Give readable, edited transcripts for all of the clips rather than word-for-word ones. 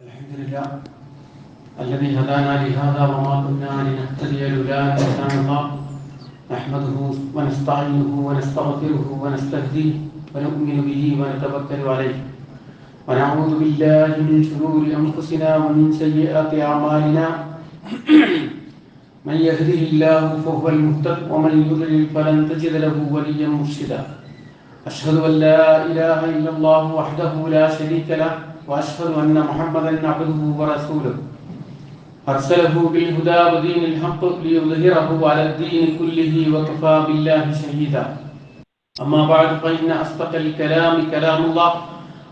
الحمد لله الذي هدانا لهذا وما كنا لنهتدي لولا أن هدانا الله نحمده ونستعينه ونستغفره ونستهديه ونؤمن به ونتوكل عليه ونعوذ بالله من شرور أنفسنا ومن سيئات أعمالنا من يهده الله فهو المهتد ومن يضلل فلن تجد له وليا مرشدا أشهد أن لا إله إلا الله وحده لا شريك له وأشهد أن محمدا عبده ورسوله أرسله بالهدى ودين الحق ليظهره على الدين كله وكفى بالله شهيدا أما بعد فإن أصدق الكلام كلام الله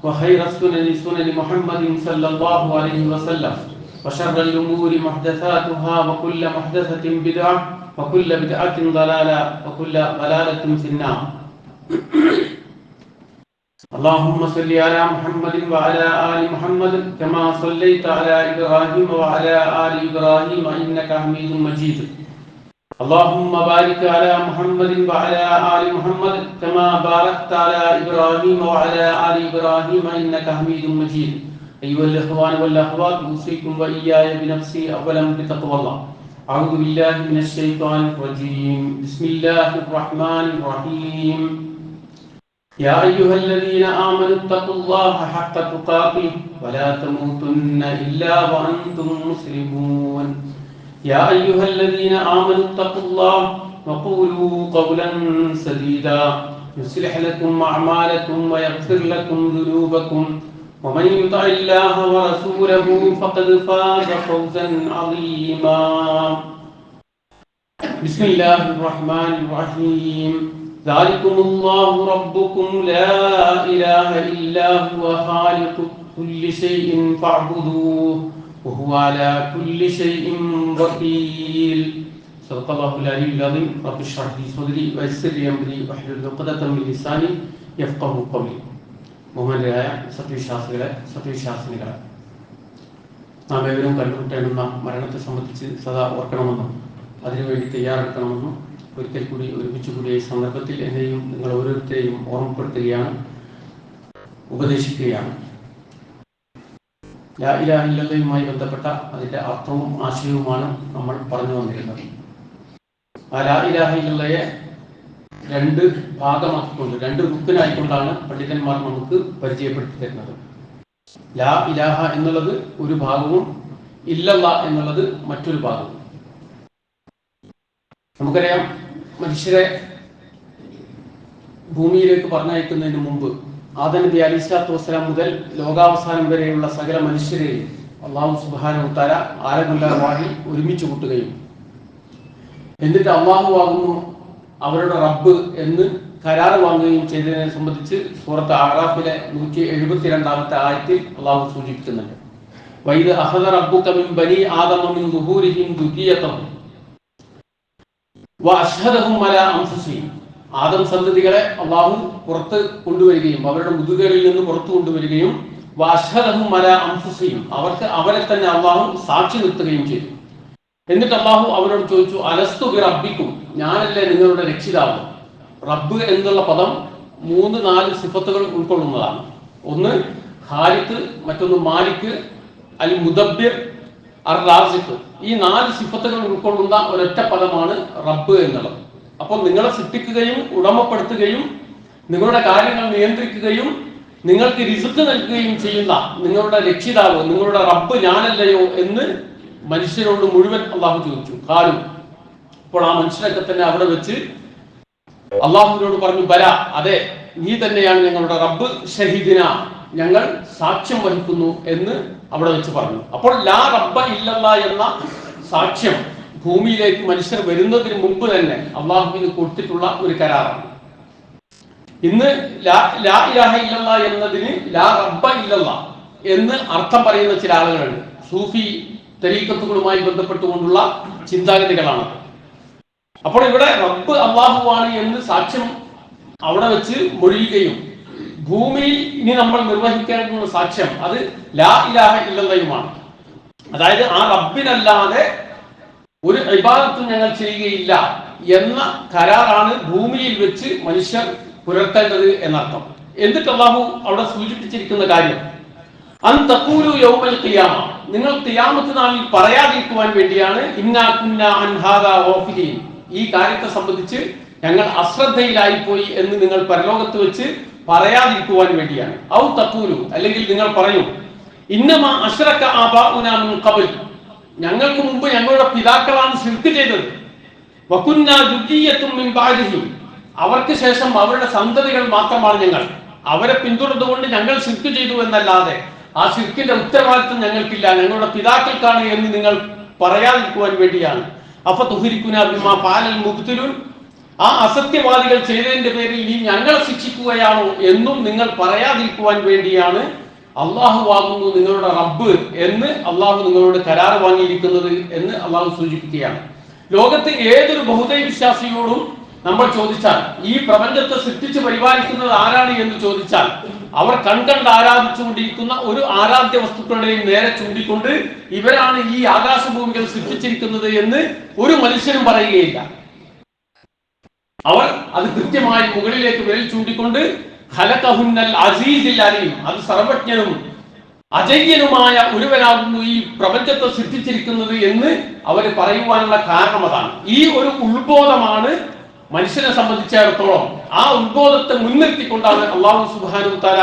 وخير السنن سنن محمد صلى الله عليه وسلم وشر الأمور محدثاتها وكل محدثة بدعة وكل بدعة ضلالة وكل ضلالة في النار. اللهم صل على محمد وعلى آل محمد كما صليت على إبراهيم وعلى آل إبراهيم إنك حميد مجيد. اللهم بارك على محمد وعلى آل محمد كما باركت على إبراهيم وعلى آل إبراهيم إنك حميد مجيد. أيها الإخوان والأخوات أوصيكم وإياي بنفسي أولا بتقوى الله. أعوذ بالله من الشيطان الرجيم. بسم الله الرحمن الرحيم. يا أيها الذين آمنوا اتقوا الله حق تقاته ولا تموتن إلا وأنتم مسلمون. يا أيها الذين آمنوا اتقوا الله وقولوا قولا سديدا يصلح لكم أعمالكم ويغفر لكم ذنوبكم ومن يطع الله ورسوله فقد فاز فوزا عظيما. بسم الله الرحمن الرحيم. ذلكم الله ربكم لا إله إلا هو خالق كل شيء فاعبدوه وهو على كل شيء وكيل. صدق الله العلي العظيم. رب اشرح لي صدري ويسر لي أمري واحلل عقدة من لساني يفقهوا قولي. ബഹുമാന്യരായ സത്യവിശ്വാസികളെ, നാം ഏവരും കണ്ടുമുട്ടേണ്ടുന്ന മരണത്തെ സംബന്ധിച്ച് സദാ ഓർക്കണമെന്നും അതിനുവേണ്ടി തയ്യാറെടുക്കണമെന്നും ഒരിക്കൽ കൂടി ഒരുമിച്ച് കൂടിയ ഈ സന്ദർഭത്തിൽ എന്നെയും നിങ്ങൾ ഓരോരുത്തരെയും ഓർമ്മപ്പെടുത്തുകയാണ്, ഉപദേശിക്കുകയാണ്. ലാ ഇലാഹ ഇല്ലല്ലാഹുമായി ബന്ധപ്പെട്ട അതിൻ്റെ അർത്ഥവും ആശയവുമാണ് നമ്മൾ പറഞ്ഞു വന്നിരുന്നത്. ആ ലാ ഇലാഹ ഇല്ലല്ലാഹയെ രണ്ട് ഭാഗമാക്കിക്കൊണ്ട്, രണ്ട് റുക്കനായിക്കൊണ്ടാണ് പണ്ഡിതന്മാർ നമുക്ക് പരിചയപ്പെടുത്തി തരുന്നത്. ലാ ഇലാഹ എന്നുള്ളത് ഒരു ഭാഗവും ഇല്ലല്ലാ എന്നുള്ളത് മറ്റൊരു ഭാഗവും. നമുക്കറിയാം, മനുഷ്യരെ ഭൂമിയിലേക്ക് പറഞ്ഞയക്കുന്നതിന് മുമ്പ് ആദം നബി അലൈഹിസ്സലാത്തു വസ്സലാം മുതൽ ലോകാവസാനം വരെയുള്ള സകല മനുഷ്യരെയും അല്ലാഹു സുബ്ഹാനഹു വ തആല ആലമുല്ലാഹി ഒരുമിച്ച് കൂട്ടുകയും എന്നിട്ട് അല്ലാഹു ആകുന്നു അവരുടെ റബ്ബ് എന്ന് കരാർ വാങ്ങുകയും ചെയ്തതിനെ സംബന്ധിച്ച് സൂറത്ത് അഅറാഫിലെ 172-ാമത്തെ ആയത്തിൽ അല്ലാഹു സൂചിപ്പിക്കുന്നുണ്ട്. വൈദ അഖദ റബ്ബുക മിൻ ബനി ആദമ മിൻ ദുഹൂരിഹിം ദുർരിയ്യതഹും വഅശ്ഹദഹും അലാ അൻഫുസിഹിം. ആദം സന്തതികളെ അല്ലാഹു പുറത്ത് കൊണ്ടുവരികയും അവരുടെ മുതുകളിൽ നിന്ന് പുറത്തു കൊണ്ടുവരികയും വഅശ്ഹദഹും അലാ അൻഫുസിഹിം, അവർക്ക് അവരെ തന്നെ അല്ലാഹു സാക്ഷി നിർത്തുകയും ചെയ്തു. എന്നിട്ട് അല്ലാഹു അവരോട് ചോദിച്ചു, അലസ്തു ബി റബ്ബിക്കും, ഞാനല്ലേ നിങ്ങളുടെ രക്ഷിതാവ്. റബ്ബ് എന്നുള്ള പദം 3-4 സിഫത്തുകൾ ഉൾക്കൊള്ളുന്നതാണ്. ഒന്ന് ഖാലിഖ്, മറ്റൊന്ന് മാലിക്, അൽ മുദബ്ബിർ, അർ റാസിഖ്. ഈ 4 സിഫത്തുകൾ ഉൾക്കൊള്ളുന്ന ഒരൊറ്റ പദമാണ് റബ്ബ് എന്നുള്ളത്. അപ്പോൾ നിങ്ങളെ സൃഷ്ടിക്കുകയും ഉടമപ്പെടുത്തുകയും നിങ്ങളുടെ കാര്യങ്ങൾ നിയന്ത്രിക്കുകയും നിങ്ങൾക്ക് റിസ്ക് നൽകുകയും ചെയ്യുന്ന നിങ്ങളുടെ രക്ഷിതാവ്, നിങ്ങളുടെ റബ്ബ് ഞാനല്ലയോ എന്ന് മനുഷ്യരോട് മുഴുവൻ അള്ളാഹു ചോദിച്ചു. കാലും. അപ്പോൾ ആ മനുഷ്യരൊക്കെ തന്നെ അവിടെ വെച്ച് അള്ളാഹുവിനോട് പറഞ്ഞു, ബല, അതെ, നീ തന്നെയാണ് ഞങ്ങളുടെ റബ്ബ്, ഷഹീദിന, ഞങ്ങൾ സാക്ഷ്യം വഹിക്കുന്നു എന്ന് അവിടെ വെച്ച് പറഞ്ഞു. അപ്പോൾ ലാ റബ്ബ ഇല്ലല്ലാ എന്ന സാക്ഷ്യം ഭൂമിയിലേക്ക് മനുഷ്യർ വരുന്നതിന് മുമ്പ് തന്നെ അള്ളാഹുവിന് കൊടുത്തിട്ടുള്ള ഒരു കരാറാണ്. ഇന്ന് ലാ ഇലാഹ ഇല്ലല്ലാ എന്നതിന് ലാ റബ്ബ ഇല്ലല്ലാ എന്ന് അർത്ഥം പറയുന്ന ചില ആളുകളുണ്ട്. സൂഫി തരീഖത്തുകളുമായി ബന്ധപ്പെട്ടുകൊണ്ടുള്ള ചിന്താഗതികളാണ്. അപ്പോൾ ഇവിടെ റബ്ബ് അള്ളാഹുവാണ് എന്ന് സാക്ഷ്യം അവിടെ വെച്ച് മൊഴിയുകയും ഭൂമിയിൽ ഇനി നമ്മൾ നിർവഹിക്കേണ്ടുന്ന സാക്ഷ്യം അത് ലാ ഇലാഹ ഇല്ലല്ലാഹുമാണ്. അതായത് ആ റബ്ബിനല്ലാതെ ഒരു ഇബാദത്തും ഞങ്ങൾ ചെയ്യുകയില്ല എന്ന കരാറാണ് ഭൂമിയിൽ വെച്ച് മനുഷ്യർ പുലർത്തേണ്ടത് എന്നർത്ഥം. എന്നിട്ട് അള്ളാഹു അവിടെ സൂചിപ്പിച്ചിരിക്കുന്ന കാര്യം, അൻ തഖൂലു യൗമൽ ഖിയാമ, നിങ്ങൾ ഖിയാമത്ത് നാളിൽ പറയാതിരിക്കുവാൻ വേണ്ടിയാണ് ഇന്നാ കുന്നാ അൻ ഹാദാ ഗാഫിലീൻ, ഈ കാര്യത്തെ സംബന്ധിച്ച് ഞങ്ങൾ അശ്രദ്ധയിലായിപ്പോയി എന്ന് നിങ്ങൾ പരലോകത്ത് വെച്ച് പറയാതിരിക്കുവാൻ വേണ്ടിയാണ്. ഔ തഖൂലു, അല്ലെങ്കിൽ നിങ്ങൾ പറയും ഇന്നമാ അശ്റക ആബാഉനാ മിൻ ഖബൽ, ഞങ്ങൾക്ക് മുമ്പ് ഞങ്ങളുടെ പിതാക്കളാണ് ശിർക്ക് ചെയ്തത്. വകുന്നാ ദുരിയത്തും മിൻ ബഅദിഹി, അവർക്ക് ശേഷം അവരുടെ സന്തതികൾ മാത്രമാണ് ഞങ്ങൾ, അവരെ പിന്തുടർന്നുകൊണ്ട് ഞങ്ങൾ ശിർക്ക് ചെയ്തു എന്നല്ലാതെ ആ ശിർക്കിന്റെ ഉത്തരവാദിത്വം ഞങ്ങൾക്കില്ല, ഞങ്ങളുടെ പിതാക്കൾക്കാണ് എന്ന് നിങ്ങൾ പറയാതിരിക്കുവാൻ വേണ്ടിയാണ്. അഫതുഹ്രികുനാ ബിമാ ഫഅലൽ മുബ്തിലൂൻ, ആ അസത്യവാദികൾ ചെയ്തതിന്റെ പേരിൽ നീ ഞങ്ങളെ ശിക്ഷിക്കുകയാണോ എന്നും നിങ്ങൾ പറയാതിരിക്കുവാൻ വേണ്ടിയാണ് അള്ളാഹു ആകുന്നു നിങ്ങളുടെ റബ്ബ് എന്ന് അള്ളാഹു നിങ്ങളോട് കരാർ വാങ്ങിയിരിക്കുന്നത് എന്ന് അള്ളാഹു സൂചിപ്പിക്കുകയാണ്. ലോകത്ത് ഏതൊരു ബഹുദൈവ വിശ്വാസിയോടും നമ്മൾ ചോദിച്ചാൽ ഈ പ്രപഞ്ചത്തെ സൃഷ്ടിച്ച് പരിപാലിക്കുന്നത് ആരാണ് എന്ന് ചോദിച്ചാൽ അവർ കൺകണ്ട് ആരാധിച്ചുകൊണ്ടിരിക്കുന്ന ഒരു ആരാധ്യ വസ്തുക്കളുടെയും നേരെ ചൂണ്ടിക്കൊണ്ട് ഇവരാണ് ഈ ആകാശഭൂമികൾ സൃഷ്ടിച്ചിരിക്കുന്നത് എന്ന് ഒരു മനുഷ്യനും പറയുകയില്ല. അവർ അത് കൃത്യമായി മുകളിലേക്ക് വിരൽ ചൂണ്ടിക്കൊണ്ട് ഖലഖഹുന്നൽ അസീസിൽ അലീം, അത് സർവജ്ഞനും അജയ്യനുമായ ഒരുവനാകുന്നു ഈ പ്രപഞ്ചത്തെ സൃഷ്ടിച്ചിരിക്കുന്നത് എന്ന് അവർ പറയുവാനുള്ള കാരണം അതാണ്. ഈ ഒരു ഉത്ബോധമാണ് മനുഷ്യനെ സംബന്ധിച്ചിടത്തോളം. ആ ഉത്ബോധത്തെ മുൻനിർത്തിക്കൊണ്ടാണ് അള്ളാഹു സുബ്ഹാനഹു തആല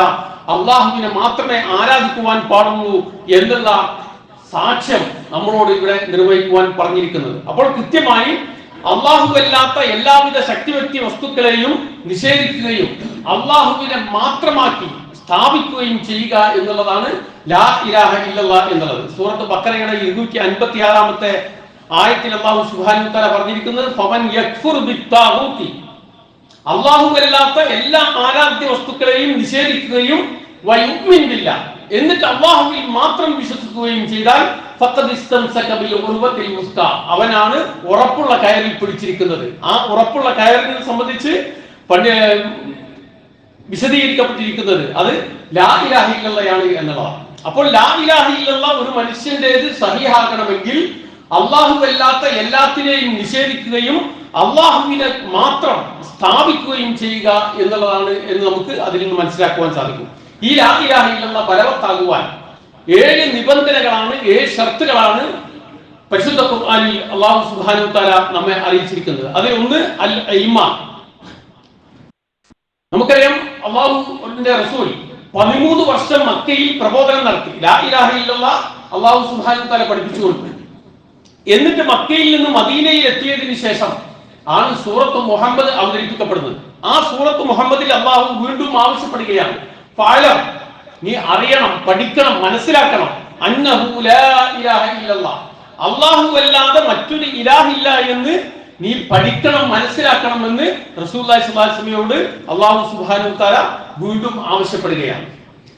അള്ളാഹുവിനെ മാത്രമേ ആരാധിക്കുവാൻ പാടുള്ളൂ എന്നുള്ള സാക്ഷ്യം നമ്മളോട് ഇവിടെ നിർവഹിക്കുവാൻ പറഞ്ഞിരിക്കുന്നത്. അപ്പോൾ കൃത്യമായി അല്ലാഹുവല്ലാത്ത എല്ലാവിധ ശക്തിവ്യക്തി വസ്തുക്കളെയും നിഷേധിക്കുകയും അള്ളാഹുവിനെ മാത്രമാക്കി സ്ഥാപിക്കുകയും ചെയ്യുക എന്നുള്ളതാണ് ലാ ഇലാഹ ഇല്ലല്ലാഹ് എന്നുള്ളത്. സൂറത്ത് ബഖറയുടെ 256-ാമത്തെ ആയത്തിൽ അല്ലാഹു സുബ്ഹാനഹു വ തആല പറഞ്ഞിരിക്കുന്നത് ഫമൻ യക്ഫുർ ബിത്താഗൂതി, അല്ലാഹുവല്ലാത്ത എല്ലാ ആരാധ്യ വസ്തുക്കളെയും നിഷേധിക്കുകയും വയുമിൻ ബില്ലാഹ്, എന്നിട്ട് അല്ലാഹുവിൽ മാത്രം വിശ്വസിക്കുകയും ചെയ്താൽ ഫഖദ് ഇസ്തംസക ബിൽ ഉർവത്തിൽ വുസ്ഖാ, അവനാണ് ഉറപ്പുള്ള കയറിൽ പിടിച്ചിരിക്കുന്നത്. ആ ഉറപ്പുള്ള കയറിനെ സംബന്ധിച്ച് വിശദീകരിക്കപ്പെട്ടിരിക്കുന്നത് അത് ലാ ഇലാഹ ഇല്ലല്ലാഹ് എന്നുള്ളതാണ്. അപ്പോൾ ലാ ഇലാഹ ഇല്ലല്ലാഹ് ഒരു മനുഷ്യന്റേത് സഹീഹാകണമെങ്കിൽ അല്ലാഹുവല്ലാത്ത എല്ലാത്തിനെയും നിഷേധിക്കുകയും അല്ലാഹുവിനെ മാത്രം സ്ഥാപിക്കുകയും ചെയ്യുക എന്നുള്ളതാണ് എന്ന് നമുക്ക് അതിൽ നിന്ന് മനസ്സിലാക്കുവാൻ സാധിക്കും. ഈ ലാ ഇലാഹ ഇല്ലല്ലാഹ് ബലവത്താകുവാൻ 7 നിബന്ധനകളാണ്, 7 ഷർത്തുകളാണ് പരിശുദ്ധ ഖുർആനിൽ അല്ലാഹു സുബ്ഹാനഹു വ തആല നമ്മെ അറിയിച്ചിരിക്കുന്നത്. അതിൽ ഒന്ന് അൽ ഈമാൻ. നമുക്കറിയാം അല്ലാഹുവിന്റെ റസൂൽ 13 വർഷം മക്കയിൽ പ്രബോധനം നടത്തി, ലാ ഇലാഹ ഇല്ലല്ലാഹ് അല്ലാഹു സുബ്ഹാനഹു വ തആല പഠിപ്പിച്ചു കൊടുത്തു. എന്നിട്ട് മക്കയിൽ നിന്ന് മദീനയിൽ എത്തിയതിനു ശേഷം ആണ് സൂറത്ത് മുഹമ്മദ് അവതരിപ്പിക്കപ്പെടുന്നത്. ആ സൂറത്ത് മുഹമ്മദിൽ അല്ലാഹു വീണ്ടും ആവശ്യപ്പെടുകയാണ്, ഫഅലം, നീ അറിയണം, പഠിക്കണം, മനസ്സിലാക്കണം, അന്നഹു ലാ ഇലാഹ ഇല്ലല്ലാഹ്, അല്ലാഹു അല്ലാതെ മറ്റൊരു ഇലാഹില്ല എന്ന് നീ പഠിക്കണം, മനസ്സിലാക്കണം എന്ന് റസൂലുള്ളാഹി സ്വല്ലല്ലാഹു അലൈഹി വസല്ലമയോട് അല്ലാഹു സുബ്ഹാനഹു വ തആല വീണ്ടും ആവശ്യപ്പെടുകയാണ്.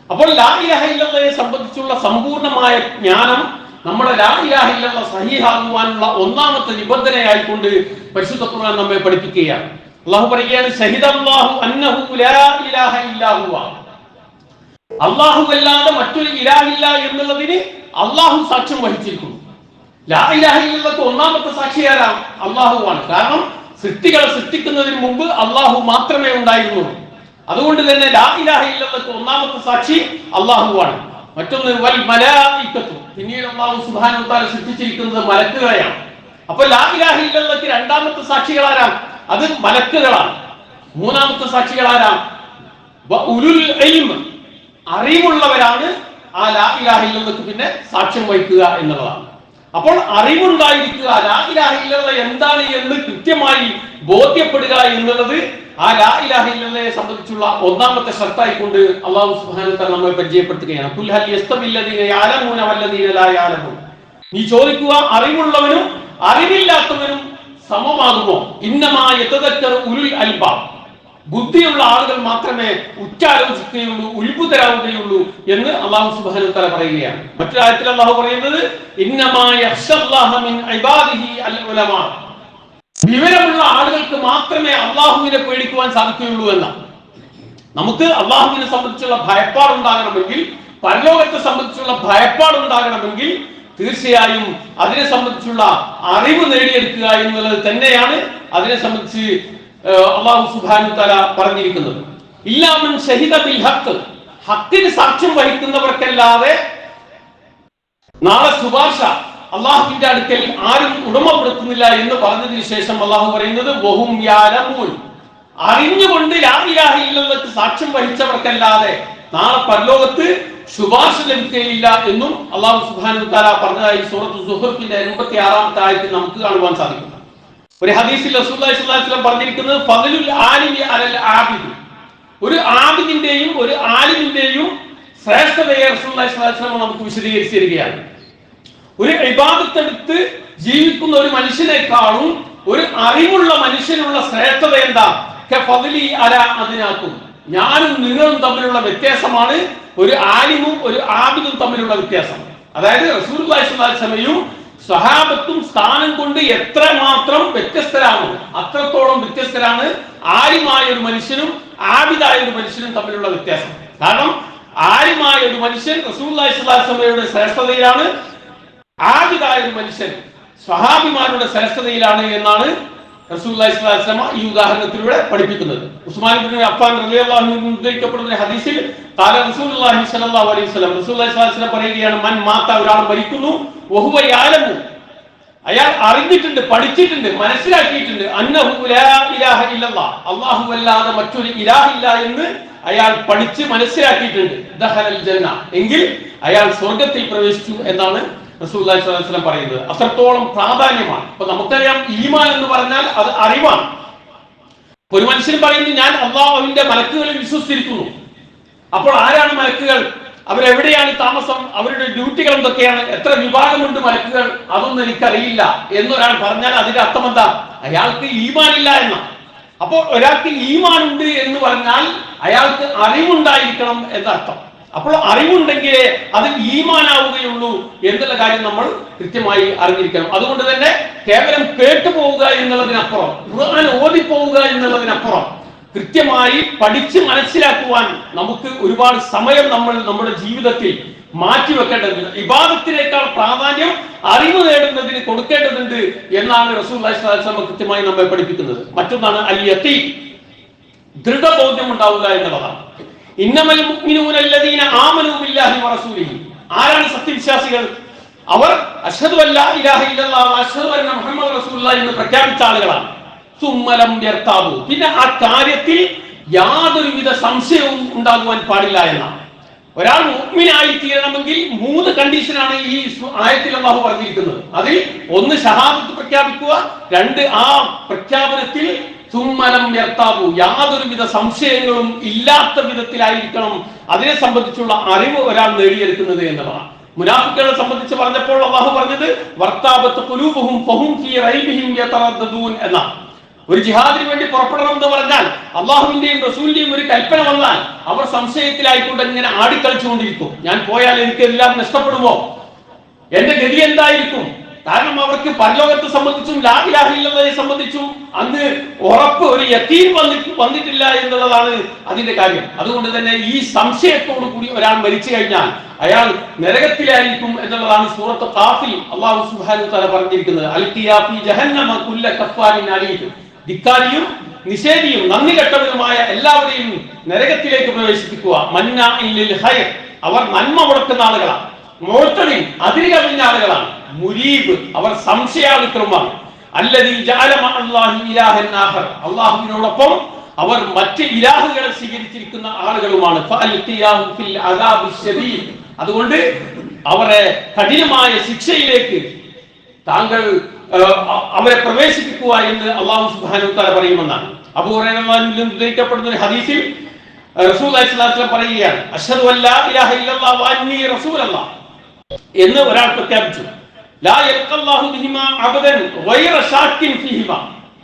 അപ്പോൾ ലാ ഇലാഹ ഇല്ലല്ലാഹയെ സംബന്ധിച്ചുള്ള സമ്പൂർണ്ണമായ ജ്ഞാനം നമ്മുടെ ലാ ഇലാഹ ഇല്ലല്ലാഹ് സഹീഹാകുവാനുള്ള ഒന്നാമത്തെ നിബന്ധനയായിക്കൊണ്ട് പരിശുദ്ധ ഖുർആൻ നമ്മെ പഠിപ്പിക്കുകയാണ്. അല്ലാഹു പറയുകയാണ്, ശഹിദല്ലാഹു അന്നഹു ലാ ഇലാഹ ഇല്ലാ ഹുവ, അല്ലാഹു അല്ലാതെ മറ്റൊരു ഇലാഹില്ല എന്നുള്ളതിന് അല്ലാഹു സാക്ഷ്യം വഹിച്ചിരിക്കുന്നു. ലാ ഇലാഹ ഇല്ലല്ലാഹ് ഒന്നാമത്തെ സാക്ഷി ആരാണ്? അല്ലാഹുവാണ്. കാരണം സൃഷ്ടികളെ സൃഷ്ടിക്കുന്നതിന് മുമ്പ് അല്ലാഹു മാത്രമേ ഉണ്ടായിരുന്നുള്ളൂ. അതുകൊണ്ട് തന്നെ ലാ ഇലാഹ ഇല്ലല്ലാഹ് ഒന്നാമത്തെ സാക്ഷി അല്ലാഹുവാണ്. മറ്റൊന്ന് വൽ മലായികത്തു, പിന്നീട് അല്ലാഹു സുബ്ഹാനഹു വ തആല സൃഷ്ടിച്ചിരിക്കുന്നത് മലക്കുകളെയാണ്. അപ്പോൾ ലാ ഇലാഹ ഇല്ലല്ലാഹ് രണ്ടാമത്തെ സാക്ഷികൾ ആരാണ്? അത് മലക്കുകളാണ്. മൂന്നാമത്തെ സാക്ഷികൾ ആരാണ്? ഉലുൽ ഇൽമ്, അറിവുള്ളവരാണ് ആ ലാ ഇലാഹ ഇല്ലല്ലാഹ് പിന്നെ സാക്ഷ്യം വഹിക്കുക എന്നുള്ളതാണ്. അപ്പോൾ അറിവുണ്ടായിരിക്കുക, ലാ ഇലാഹ ഇല്ലല്ലാഹ് എന്താണ് എന്ന് കൃത്യമായി ബോധ്യപ്പെടുക എന്നുള്ളത് ആ ലാ ഇലാഹ ഇല്ലല്ലാഹയെ സംബന്ധിച്ചുള്ള ഒന്നാമത്തെ ഷർത്തായിക്കൊണ്ട് അല്ലാഹു സുബ്ഹാനഹു വ തആല നമ്മെ പരിചയപ്പെടുത്തുകയാണ്. ഖുൽ ഹൽ യസ്തവില്ലദീന യഅലമൂന വല്ലദീന ലാ യഅലമൂൻ, നീ ചോദിക്കുക, അറിവുള്ളവനും അറിവില്ലാത്തവനും സമമാകുമോ? ഇന്നമാ യതദക്കറു ഉലുൽ അൽബാബ്, ബുദ്ധിയുള്ള ആളുകൾ മാത്രമേ ഉറ്റാലോചിക്കുകയുള്ളൂ, ഉത്ഭുതരാവുകയുള്ളൂ എന്ന് അല്ലാഹു സുബ്ഹാനഹു വ തആല പറയുകയാണ്. മറ്റൊരു ആയത്തിൽ അല്ലാഹു പറയുന്നത് ഇന്നമാ യഖ്ശല്ലാഹ മിൻ ഇബാദിഹി അൽ ഉലമാ, വിവരമുള്ള ആളുകൾക്ക് മാത്രമേ അള്ളാഹുവിനെ പേടിക്കുവാൻ സാധിക്കുകയുള്ളൂ എന്നാണ്. നമുക്ക് അള്ളാഹുവിനെ സംബന്ധിച്ചുള്ള ഭയപ്പാടുണ്ടാകണമെങ്കിൽ, പരലോകത്തെ സംബന്ധിച്ചുള്ള ഭയപ്പാടുണ്ടാകണമെങ്കിൽ തീർച്ചയായും അതിനെ സംബന്ധിച്ചുള്ള അറിവ് നേടിയെടുക്കുക എന്നുള്ളത് തന്നെയാണ് അതിനെ സംബന്ധിച്ച് അല്ലാഹു സുബ്ഹാനഹു വ തആല പറഞ്ഞിരിക്കുന്നത്. ഇല്ലാ മൻ ശഹിദ ബിൽ ഹഖ്, ഹക്കിന് സാക്ഷ്യം വഹിക്കുന്നവർക്കല്ലാതെ നാളെ ശുപാർശ അള്ളാഹുവിന്റെ അടുക്കൽ ആരും ഉടമപ്പെടുത്തുന്നില്ല എന്ന് പറഞ്ഞതിന് ശേഷം അള്ളാഹു പറയുന്നത് വഹും യഅലമൂൻ, അറിഞ്ഞുകൊണ്ട് ലാ ഇലാഹ ഇല്ലല്ലാഹ് സാക്ഷ്യം വഹിച്ചവർക്കല്ലാതെ നാളെ പരലോകത്ത് ശുപാർശ ലഭിക്കുകയില്ല എന്നും അള്ളാഹു സുബ്ഹാനഹു വ തആല പറഞ്ഞതായി സൂറത്ത് സുഹ്റത്തിന്റെ 86-ാമത്തെ ആയത്തിൽ നമുക്ക് കാണുവാൻ സാധിക്കും. ഒരു ഹദീസിൽ റസൂലുള്ളാഹി സ്വല്ലല്ലാഹു അലൈഹി വസല്ലം പറഞ്ഞിരിക്കുന്നത് ഫദ്ലുൽ ആലിമി അലൽ ആബിദ്, ഒരു ആബിദിന്റെയും ഒരു ആലിമിന്റെയും ശ്രേഷ്ഠതയെ റസൂലുള്ളാഹി സ്വല്ലല്ലാഹു അലൈഹി വസല്ലം നമുക്ക് വിശദീകരിച്ചു തരികയാണ്. ഒരു ഇബാദത്ത് എടുത്ത് ജീവിക്കുന്ന ഒരു മനുഷ്യനേക്കാളും ഒരു അറിവുള്ള മനുഷ്യനുള്ള ശ്രേഷ്ഠത എന്താ? കഫദ്ലി അല അദ്നാകും, ഞാനും നിങ്ങളും തമ്മിലുള്ള വ്യത്യാസമാണ് ഒരു ആലിമും ഒരു ആബിദും തമ്മിലുള്ള വ്യത്യാസം. അതായത് റസൂലുള്ളാഹി സ്വല്ലല്ലാഹു അലൈഹി വസല്ലമയും സ്വഹാബത്തും സ്ഥാനം കൊണ്ട് എത്രമാത്രം വ്യത്യസ്തരാണ്, അത്രത്തോളം വ്യത്യസ്തരാണ് ആലിമായ ഒരു മനുഷ്യനും ആബിദായ ഒരു മനുഷ്യനും തമ്മിലുള്ള വ്യത്യാസം. കാരണം ആലിമായ ഒരു മനുഷ്യൻ റസൂലുള്ളാഹി സ്വല്ലല്ലാഹു അലൈഹി വസല്ലമയുടെ ശ്രേഷ്ഠതയിലാണ്, ആബിദായ ഒരു മനുഷ്യൻ സ്വഹാബിമാരുടെ ശ്രേഷ്ഠതയിലാണ് എന്നാണ് റസൂലുള്ളാഹി സ്വല്ലല്ലാഹു അലൈഹി വസല്ലം ഈ ഉദാഹരണത്തിലൂടെ പഠിപ്പിക്കുന്നത്. ഉസ്മാൻ ഇബ്നു അഫ്ഫാൻ റളിയല്ലാഹു അൻഹു ഉദ്ധരിക്കപ്പെടുന്ന ഹദീസിൽ ഖാല റസൂലുള്ളാഹി സ്വല്ലല്ലാഹു അലൈഹി വസല്ലം, റസൂലുള്ളാഹി സ്വല്ലല്ലാഹു അലൈഹി വസല്ലം പറയുകയാണ്, മൻ മാത, ഒരാൾ മരിക്കുന്നു, വഹുവ യഅലമു, അയാൾ അറിഞ്ഞിട്ടുണ്ട്, പഠിച്ചിട്ടുണ്ട്, മനസ്സിലാക്കിയിട്ടുണ്ട്, അന്നഹു ലാ ഇലാഹ ഇല്ലല്ലാഹ്, അല്ലാഹു അല്ലാതെ മറ്റൊരു ഇലാഹില്ല എന്ന് അയാൾ പഠിച്ച് മനസ്സിലാക്കിയിട്ടുണ്ട്, ദഖലൽ ജന്ന, എങ്കിൽ അയാൾ സ്വർഗ്ഗത്തിൽ പ്രവേശിച്ചു എന്നാണ് റസൂലുള്ളാഹി സ്വല്ലല്ലാഹു അലൈഹി വസല്ലം പറയുന്നത്. അത്രത്തോളം പ്രാധാന്യമാണ്. അപ്പൊ നമുക്കറിയാം ഈമാൻ എന്ന് പറഞ്ഞാൽ അത് അറിവാണ്. ഒരു മനുഷ്യൻ പറയുന്നു ഞാൻ അല്ലാഹുവിന്റെ മലക്കുകളിൽ വിശ്വസിച്ചിരിക്കുന്നു. അപ്പോൾ ആരാണ് മലക്കുകൾ? അവരെവിടെയാണ് താമസം? അവരുടെ ഡ്യൂട്ടികൾ എന്തൊക്കെയാണ്? എത്ര വിഭാഗമുണ്ട് മലക്കുകൾ? അതൊന്നും എനിക്കറിയില്ല എന്നൊരാൾ പറഞ്ഞാൽ അതിന്റെ അർത്ഥം എന്താ? അയാൾക്ക് ഈമാൻ ഇല്ല എന്നാണ്. അപ്പോൾ ഒരാൾക്ക് ഈമാൻ ഉണ്ട് എന്ന് പറഞ്ഞാൽ അയാൾക്ക് അറിവുണ്ടായിരിക്കണം എന്നർത്ഥം. അപ്പോൾ അറിവുണ്ടെങ്കിലേ അത് ഈമാനാവുകയുള്ളൂ എന്നുള്ള കാര്യം നമ്മൾ കൃത്യമായി അറിഞ്ഞിരിക്കണം. അതുകൊണ്ട് തന്നെ കേവലം കേട്ടുപോവുക എന്നുള്ളതിനപ്പുറം, ഖുർആൻ ഓതിപ്പോവുക എന്നുള്ളതിനപ്പുറം കൃത്യമായി പഠിച്ച് മനസ്സിലാക്കുവാൻ നമുക്ക് ഒരുപാട് സമയം നമ്മൾ നമ്മുടെ ജീവിതത്തിൽ മാറ്റിവെക്കേണ്ടതുണ്ട്. ഇബാദത്തിനേക്കാൾ പ്രാധാന്യം അറിവ് നേടുന്നതിന് കൊടുക്കേണ്ടതുണ്ട് എന്നാണ് റസൂലുള്ളാഹി സ്വല്ലല്ലാഹു അലൈഹി വസല്ലം കൃത്യമായി നമ്മെ പഠിപ്പിക്കുന്നത്. മറ്റൊന്നാണ് അൽ യഖീൻ, ദൃഢബോധ്യം ഉണ്ടാവുക എന്നുള്ളതാണ്. ഇന്നമൽ മുഅ്മിനൂന അല്ലദീന ആമനൂ ബില്ലാഹി വറസൂലിഹി, ആരാണ് സത്യവിശ്വാസികൾ? അവർ അശ്ഹദു അല്ലാ ഇലാഹ ഇല്ലല്ലാഹ് വ അശ്ഹദു അന്ന മുഹമ്മദ് റസൂലുള്ളാഹി എന്ന് പ്രഖ്യാപിച്ച ആളുകളാണ്. സുമ്മലം യർതാബു, പിന്നെ ആ കാര്യത്തിൽ യാതൊരുവിധ സംശയവും ഉണ്ടാകുവാൻ പാടില്ല എന്നാണ്. ഒരാൾ മുഅ്മിനായി തീരണമെങ്കിൽ 3 കണ്ടീഷനാണ് ഈ ആയത്തിൽ അല്ലാഹു പറഞ്ഞിരിക്കുന്നത്. അതിൽ ഒന്ന് ഷഹാദത്ത് പ്രഖ്യാപിക്കുക, 2 ആ പ്രഖ്യാപനത്തിൽ സുമ്മലം യർതാബു, യാതൊരുവിധ സംശയങ്ങളും ഇല്ലാത്ത വിധത്തിലായിരിക്കണം അതിനെ സംബന്ധിച്ചുള്ള അറിവ് ഒരാൾ നേടിയെടുക്കുന്നത് എന്നതാണ്. മുനാഫിക്കുകളെ സംബന്ധിച്ച് പറഞ്ഞപ്പോൾ അല്ലാഹു പറഞ്ഞത് വർത്താബത്ത് ഖുലൂബുഹും ഫഹും ഫീ റൈബിഹിം യതറദ്ദദൂൻ എന്നാണ്. ഒരു ജിഹാദിന് വേണ്ടി പുറപ്പെടണം എന്ന് പറഞ്ഞാൽ അള്ളാഹുവിന്റെയും റസൂലിന്റെയും ഒരു കൽപ്പന വന്നാൽ അവർ സംശയത്തിലായിക്കൊണ്ട് ഇങ്ങനെ ആടിക്കളിച്ചുകൊണ്ടിരിക്കും. ഞാൻ പോയാൽ എനിക്ക് എല്ലാം നഷ്ടപ്പെടുമോ? എന്റെ ഗതി എന്തായിരിക്കും? കാരണം അവർക്ക് പരലോകത്തെ സംബന്ധിച്ചും ലാ ഇലാഹ ഇല്ലല്ലാഹയെ സംബന്ധിച്ചും അന്ന് ഉറപ്പ്, ഒരു യഖീൻ വന്നിട്ടില്ല എന്നുള്ളതാണ് അതിന്റെ കാര്യം. അതുകൊണ്ട് തന്നെ ഈ സംശയത്തോടു കൂടി ഒരാൾ മരിച്ചു കഴിഞ്ഞാൽ അയാൾ നരകത്തിലായിരിക്കും എന്നുള്ളതാണ് സൂറത്ത് ഖാഫിൽ അല്ലാഹു സുബ്ഹാനഹു വ തആല പറഞ്ഞിരിക്കുന്നത്. അൽഖിയാ ഫീ ജഹന്നമ കുല്ല കഫാരിൻ അലീം, ധിക്കാരിയും നിഷേധിയും നന്ദി കെട്ടവരുമായ എല്ലാവരെയും നരകത്തിലേക്ക് പ്രവേശിപ്പിക്കുക. മന്നാഇൻ ലിൽ ഖൈർ, അവർ നന്മ മുടക്കുന്ന ആളുകളാണ്. മുഅ്തദിൻ, അതിര് കവിഞ്ഞ ആളുകളാണ്. മുരീബ്, അവർ സംശയാലുക്രമാണ്. അല്ലദീ ജഅല മഅല്ലാഹി ഇലാഹൻ ആഖർ, അല്ലാഹുവിനോടൊപ്പം അവർ മറ്റ് ഇലാഹുകളെ സ്വീകരിച്ചിരിക്കുന്ന ആളുകളുമാണ്. ഫഅൽഖിയാഹു ഫിൽ അദാബി ശദീദ്, അതുകൊണ്ട് അവരെ കഠിനമായ ശിക്ഷയിലേക്ക് താങ്കൾ അവരെ പ്രവേശിപ്പിക്കുക എന്ന് അല്ലാഹു സുബ്ഹാനഹു വ തആല പറയുമെന്നാണ്. അബൂ ഹുറൈറ റളിയല്ലാഹു അൻഹു ഉദ്ധരിക്കപ്പെടുന്ന ഒരു ഹദീസിൽ റസൂലുള്ളാഹി സ്വല്ലല്ലാഹു അലൈഹി വസല്ലം പറയുകയാണ്, അശ്ഹദു അല്ലാ ഇലാഹ ഇല്ലല്ലാഹു വ അന്നീ റസൂലുള്ളാഹ് എന്ന് ഒരാൾ പ്രഖ്യാപിച്ചു. ലാ യൽഖല്ലാഹു ബിഹിമാ അബദൻ ഗൈറ ഷാക്കിൻ ഫീഹിമാ,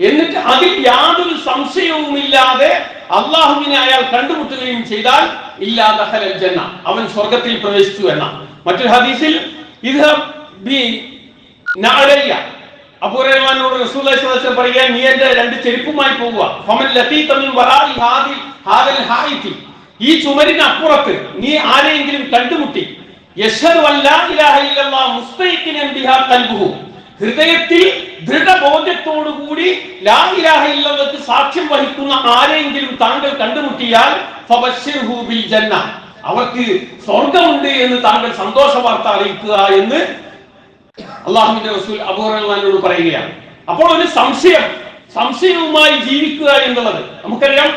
എന്നിട്ട് അതിൽ യാതൊരു സംശയവുമില്ലാതെ അല്ലാഹുവിനെ അയാൾ കണ്ടുമുട്ടുകയും ചെയ്താൽ ഇല്ലാ ദഖലൽ ജന്ന, അവൻ സ്വർഗ്ഗത്തിൽ പ്രവേശിച്ചു എന്നാണ്. മറ്റൊരു ഹദീസിൽ ഇദ്ഹബ് ബി നഅലയ്യ, അബൂ ഹുറൈറയോട് റസൂലുള്ളാഹി സ്വല്ലല്ലാഹു അലൈഹി വസല്ലം പറയുക, നീ എന്റെ 2 ചെരുപ്പുമായി പോകുക. ഫമൻ ലഖീത മിൻ വറാഇ ഹാദൽ ഹായിതി, ഈ ചുമരിന് അപ്പുറത്ത് നീ ആരെയെങ്കിലും കണ്ടുമുട്ടി, യശ്ഹദു അല്ലാ ഇലാഹ ഇല്ലല്ലാഹ് മുസ്തഖിനൻ ബിഹാ ഖൽബുഹു, ഹൃദയത്തിൽ ദൃഢബോധ്യത്തോടുകൂടി ലാ ഇലാഹ ഇല്ലല്ലാഹ് സാക്ഷ്യം വഹിക്കുന്ന ആരെയെങ്കിലും താങ്കൾ കണ്ടുമുട്ടിയാൽ ഫബശ്ശിർഹു ബിൽ ജന്ന, അവർക്ക് സ്വർഗമുണ്ട് എന്ന് താങ്കൾ സന്തോഷ വാർത്ത അറിയിക്കുക എന്ന് അള്ളാഹുവിന്റെ റസൂൽ അബൂ ഹുറൈറയോട് പറയുകയാണ്. അപ്പോൾ ഒരു സംശയവുമായി ജീവിക്കുക എന്നുള്ളത് നമുക്കറിയാം.